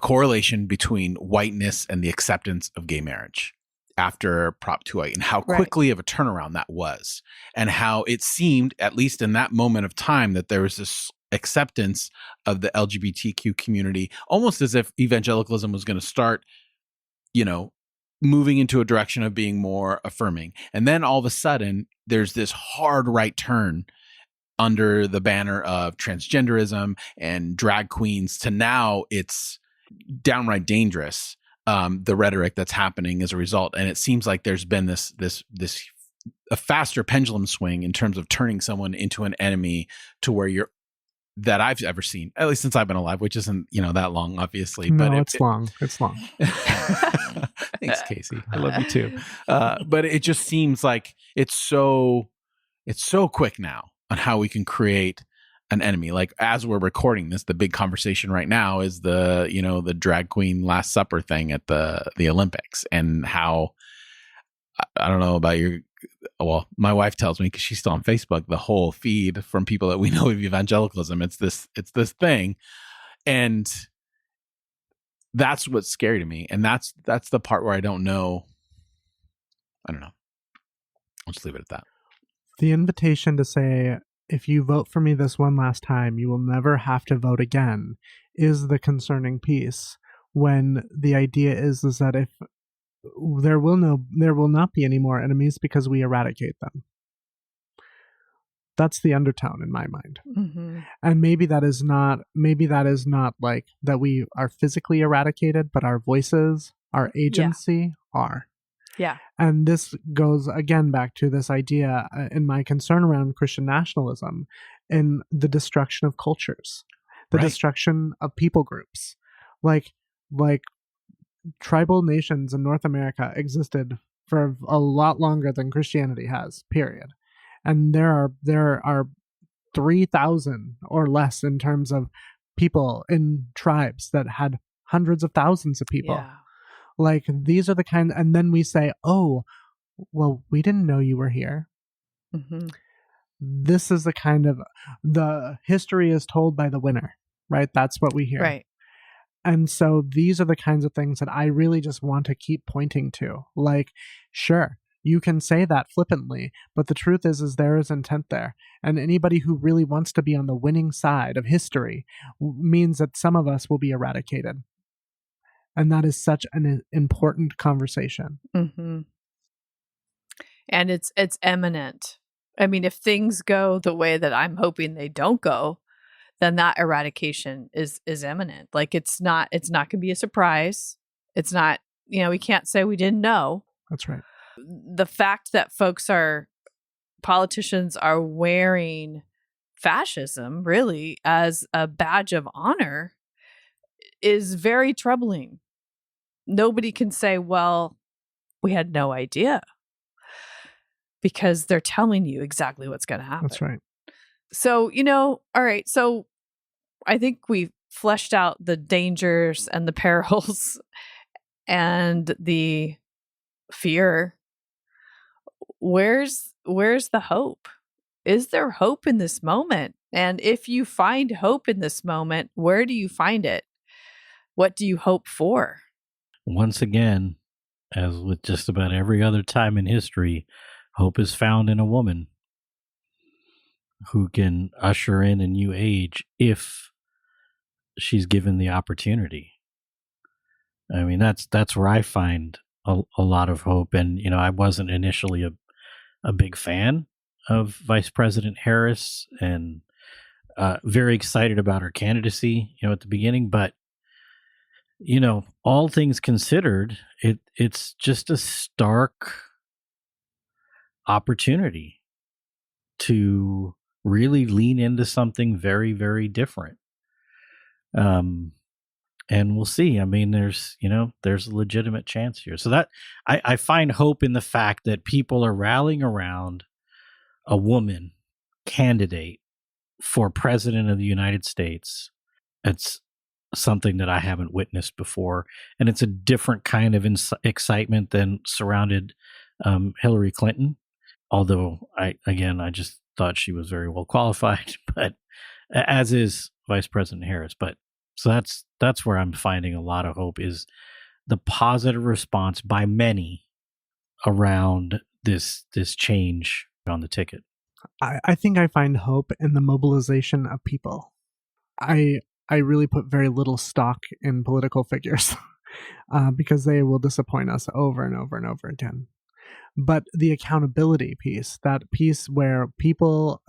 correlation between whiteness and the acceptance of gay marriage after Prop 208, and how quickly of a turnaround that was, and how it seemed, at least in that moment of time, that there was this acceptance of the LGBTQ community, almost as if evangelicalism was going to start, moving into a direction of being more affirming. And then all of a sudden, there's this hard right turn under the banner of transgenderism and drag queens, to now it's downright dangerous, the rhetoric that's happening as a result. And it seems like there's been this a faster pendulum swing in terms of turning someone into an enemy, to where that I've ever seen, at least since I've been alive, which isn't, that long, obviously. No, but it's long. It's long. Thanks, Casey. I love you too. But it just seems like it's so quick now on how we can create an enemy. Like, as we're recording this, the big conversation right now is the drag queen Last Supper thing at the Olympics, and how, I don't know about my wife tells me, because she's still on Facebook, the whole feed from people that we know of evangelicalism, it's this thing. And that's what's scary to me. And that's the part where I don't know. I'll just leave it at that. The invitation to say, if you vote for me this one last time, you will never have to vote again, is the concerning piece. When the idea is that there will not be any more enemies because we eradicate them. That's the undertone in my mind. Mm-hmm. And maybe that is not like that we are physically eradicated, but our voices, our agency are. Yeah. And this goes again back to this idea in my concern around Christian nationalism and the destruction of cultures, the destruction of people groups. Like tribal nations in North America existed for a lot longer than Christianity has, period. And there are 3,000 or less in terms of people in tribes that had hundreds of thousands of people. Yeah. Like, these are the kind, and then we say, oh, well, we didn't know you were here. Mm-hmm. This is the kind of, the history is told by the winner, right? That's what we hear. Right. And so these are the kinds of things that I really just want to keep pointing to. Like, sure, you can say that flippantly, but the truth is there is intent there. And anybody who really wants to be on the winning side of history means that some of us will be eradicated. And that is such an important conversation. Mm-hmm. And it's imminent. I mean, if things go the way that I'm hoping they don't go, then that eradication is imminent. Like, it's not going to be a surprise. It's not, we can't say we didn't know. That's right. The fact that politicians are wearing fascism really as a badge of honor is very troubling. Nobody can say, well, we had no idea, because they're telling you exactly what's going to happen. That's right. So, all right. So I think we've fleshed out the dangers and the perils and the fear. Where's the hope? Is there hope in this moment? And if you find hope in this moment, where do you find it? What do you hope for? Once again, as with just about every other time in history, hope is found in a woman who can usher in a new age if she's given the opportunity. I mean, that's where I find a lot of hope. And, I wasn't initially a big fan of Vice President Harris, and very excited about her candidacy, at the beginning. But, all things considered, it's just a stark opportunity to really lean into something very, very different. And we'll see. I mean, there's a legitimate chance here. So that I find hope in the fact that people are rallying around a woman candidate for president of the United States. It's something that I haven't witnessed before. And it's a different kind of excitement than surrounded Hillary Clinton. Although I just thought she was very well qualified, but as is Vice President Harris. But so that's where I'm finding a lot of hope, is the positive response by many around this change on the ticket. I think I find hope in the mobilization of people. I really put very little stock in political figures because they will disappoint us over and over and over again. But the accountability piece, that piece where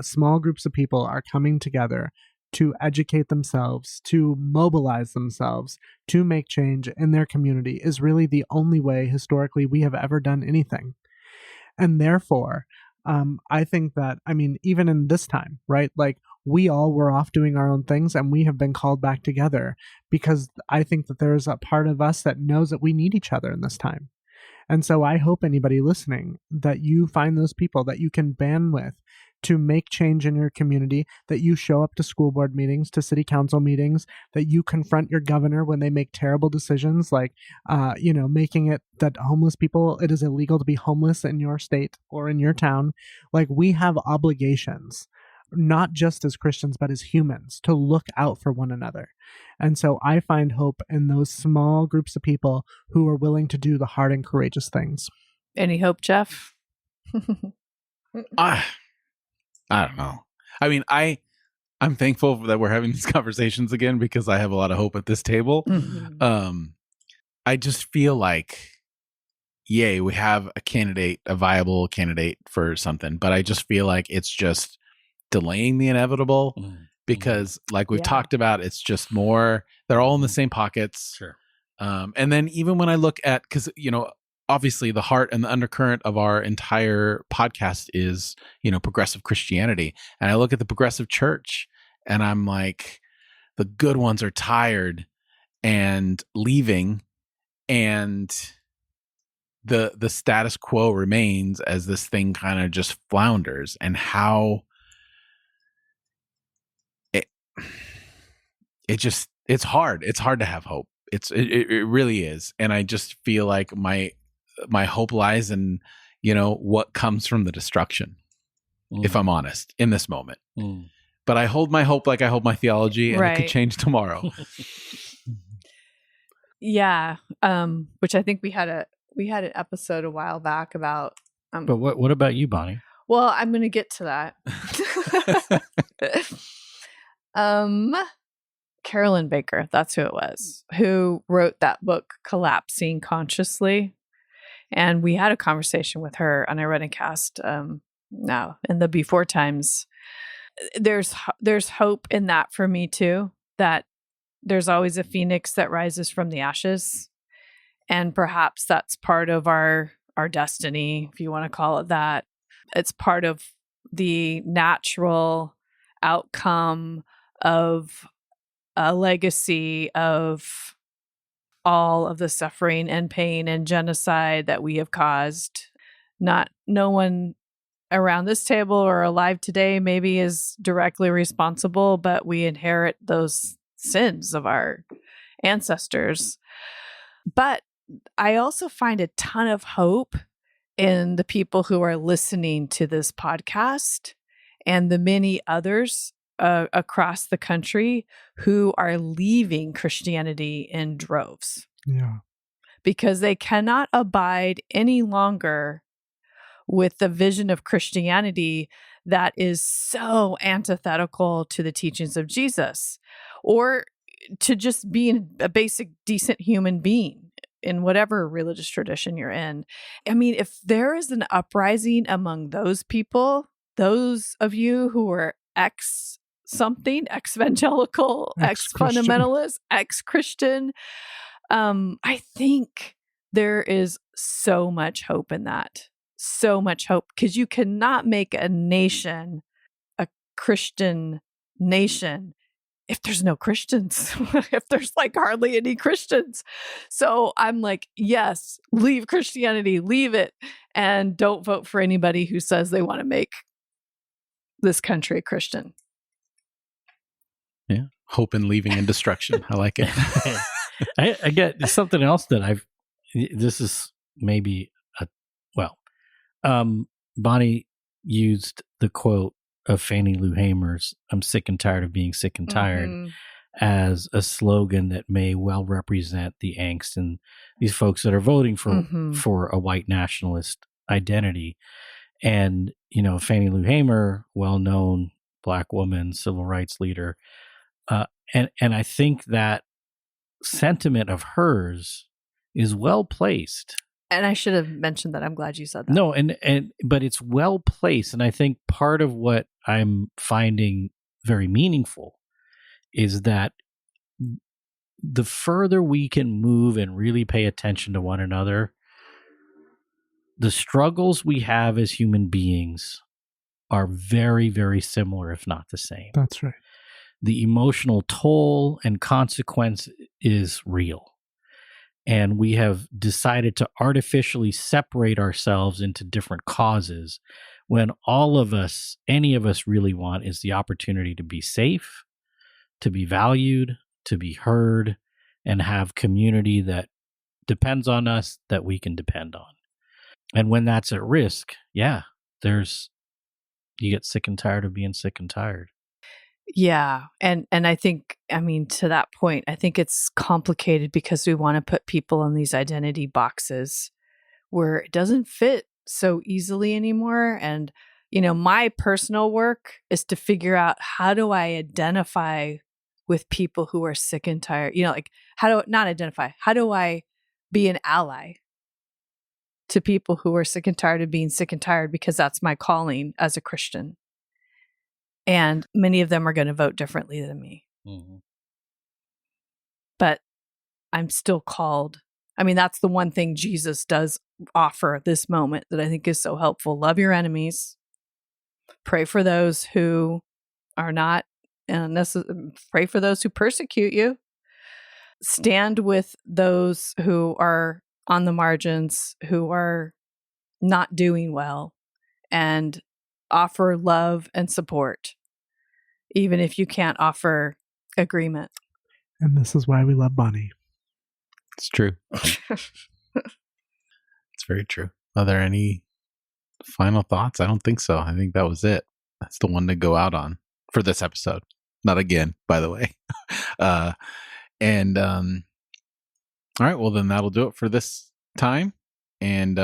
small groups of people are coming together to educate themselves, to mobilize themselves, to make change in their community, is really the only way historically we have ever done anything. And therefore, I think that, even in this time, right? Like, we all were off doing our own things, and we have been called back together because I think that there's a part of us that knows that we need each other in this time. And so I hope anybody listening, that you find those people that you can band with to make change in your community, that you show up to school board meetings, to city council meetings, that you confront your governor when they make terrible decisions, like, making it that homeless people, it is illegal to be homeless in your state or in your town. Like, we have obligations, not just as Christians, but as humans, to look out for one another. And so I find hope in those small groups of people who are willing to do the hard and courageous things. Any hope, Jeff? I don't know. I mean, I'm thankful that we're having these conversations again, because I have a lot of hope at this table. Mm-hmm. I just feel like yay, we have a candidate, a viable candidate for something. But I just feel like it's just delaying the inevitable because, like we've talked about, it's just more, they're all in the same pockets. Sure. And then even when I look at, because, obviously the heart and the undercurrent of our entire podcast is, progressive Christianity. And I look at the progressive church and I'm like, the good ones are tired and leaving, and the status quo remains as this thing kind of just flounders. And how it's hard. It's hard to have hope. It really is. And I just feel like my hope lies in, what comes from the destruction, if I'm honest, in this moment. But I hold my hope like I hold my theology, and it could change tomorrow. Yeah. Which I think we had an episode a while back about. But what about you, Bonnie? Well, I'm going to get to that. Carolyn Baker, that's who it was, who wrote that book, Collapsing Consciously. And we had a conversation with her on IRENCAST now in the before times. There's hope in that for me too, that there's always a phoenix that rises from the ashes. And perhaps that's part of our destiny, if you want to call it that. It's part of the natural outcome of a legacy of all of the suffering and pain and genocide that we have caused. No one around this table or alive today maybe is directly responsible, but we inherit those sins of our ancestors. But I also find a ton of hope in the people who are listening to this podcast and the many others across the country who are leaving Christianity in droves. Yeah. Because they cannot abide any longer with the vision of Christianity that is so antithetical to the teachings of Jesus, or to just being a basic, decent human being in whatever religious tradition you're in. I mean, if there is an uprising among those people, those of you who are ex-something, ex-evangelical, ex-fundamentalist, ex-Christian, I think there is so much hope in that. So much hope, because you cannot make a nation a Christian nation if there's no Christians, if there's like hardly any Christians. So I'm like, yes, leave Christianity, leave it, and don't vote for anybody who says they want to make this country Christian. Yeah. Hope in leaving and destruction. I like it. I get something else that this is maybe Bonnie used the quote of Fannie Lou Hamer's "I'm sick and tired of being sick and tired" as a slogan that may well represent the angst in these folks that are voting for a white nationalist identity. And, Fannie Lou Hamer, well-known Black woman, civil rights leader. And I think that sentiment of hers is well placed. And I should have mentioned that. I'm glad you said that. No, but it's well placed. And I think part of what I'm finding very meaningful is that the further we can move and really pay attention to one another, the struggles we have as human beings are very, very similar, if not the same. That's right. The emotional toll and consequence is real. And we have decided to artificially separate ourselves into different causes when all of us, any of us really want is the opportunity to be safe, to be valued, to be heard, and have community that depends on us, that we can depend on. And when that's at risk, you get sick and tired of being sick and tired. Yeah. And I think, to that point, I think it's complicated because we want to put people in these identity boxes where it doesn't fit so easily anymore. And, my personal work is to figure out, how do I identify with people who are sick and tired? How do I be an ally? to people who are sick and tired of being sick and tired, because that's my calling as a Christian. And many of them are going to vote differently than me. Mm-hmm. But I'm still called. I mean, that's the one thing Jesus does offer at this moment that I think is so helpful. Love your enemies. Pray for those who are not, pray for those who persecute you. Stand with those who are on the margins, who are not doing well, and offer love and support, even if you can't offer agreement. And this is why we love Bonnie. It's true. It's very true. Are there any final thoughts? I don't think so. I think that was it. That's the one to go out on for this episode. Not again, by the way. All right, well, then that'll do it for this time. And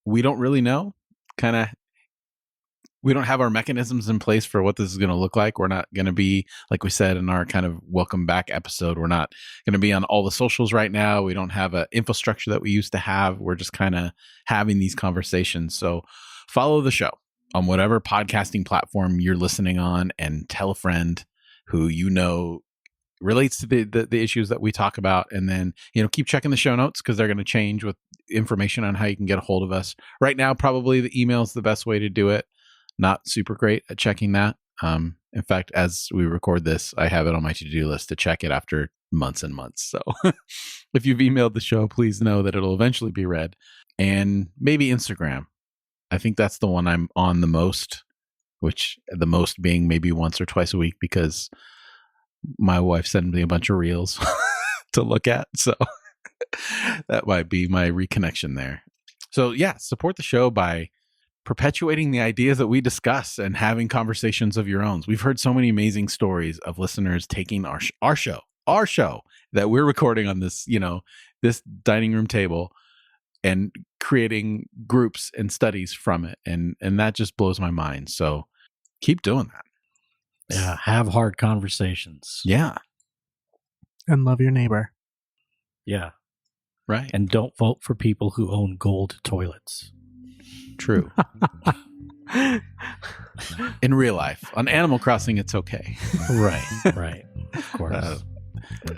we don't really know. We don't have our mechanisms in place for what this is going to look like. We're not going to be, like we said in our kind of welcome back episode, we're not going to be on all the socials right now. We don't have an infrastructure that we used to have. We're just kind of having these conversations. So follow the show on whatever podcasting platform you're listening on, and tell a friend who you know relates to the issues that we talk about. And then, keep checking the show notes, because they're going to change with information on how you can get a hold of us. Right now, probably the email is the best way to do it. Not super great at checking that. In fact, as we record this, I have it on my to-do list to check it after months and months. So if you've emailed the show, please know that it'll eventually be read. And maybe Instagram. I think that's the one I'm on the most, which the most being maybe once or twice a week, because my wife sends me a bunch of reels to look at. So that might be my reconnection there. So yeah, support the show by perpetuating the ideas that we discuss and having conversations of your own. We've heard so many amazing stories of listeners taking our show that we're recording on this, this dining room table, and creating groups and studies from it. And that just blows my mind. So keep doing that. Yeah. Have hard conversations. Yeah. And love your neighbor. Yeah. Right. And don't vote for people who own gold toilets. True. In real life. On Animal Crossing, it's okay. Right. Of course.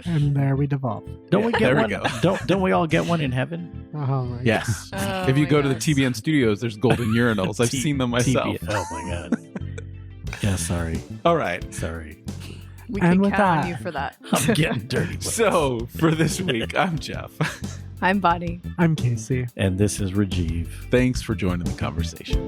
And there we devolve. Don't we get there one? We go. Don't we all get one in heaven? Oh my yes. Oh if you my go to the gosh. TBN studios, there's golden urinals. I've seen them myself. Oh my God. Yeah, sorry. All right. Sorry. We And can with count on that- you for that. I'm getting dirty. So for this week, I'm Jeff. I'm Bonnie. I'm Casey. And this is Rajeev. Thanks for joining the conversation.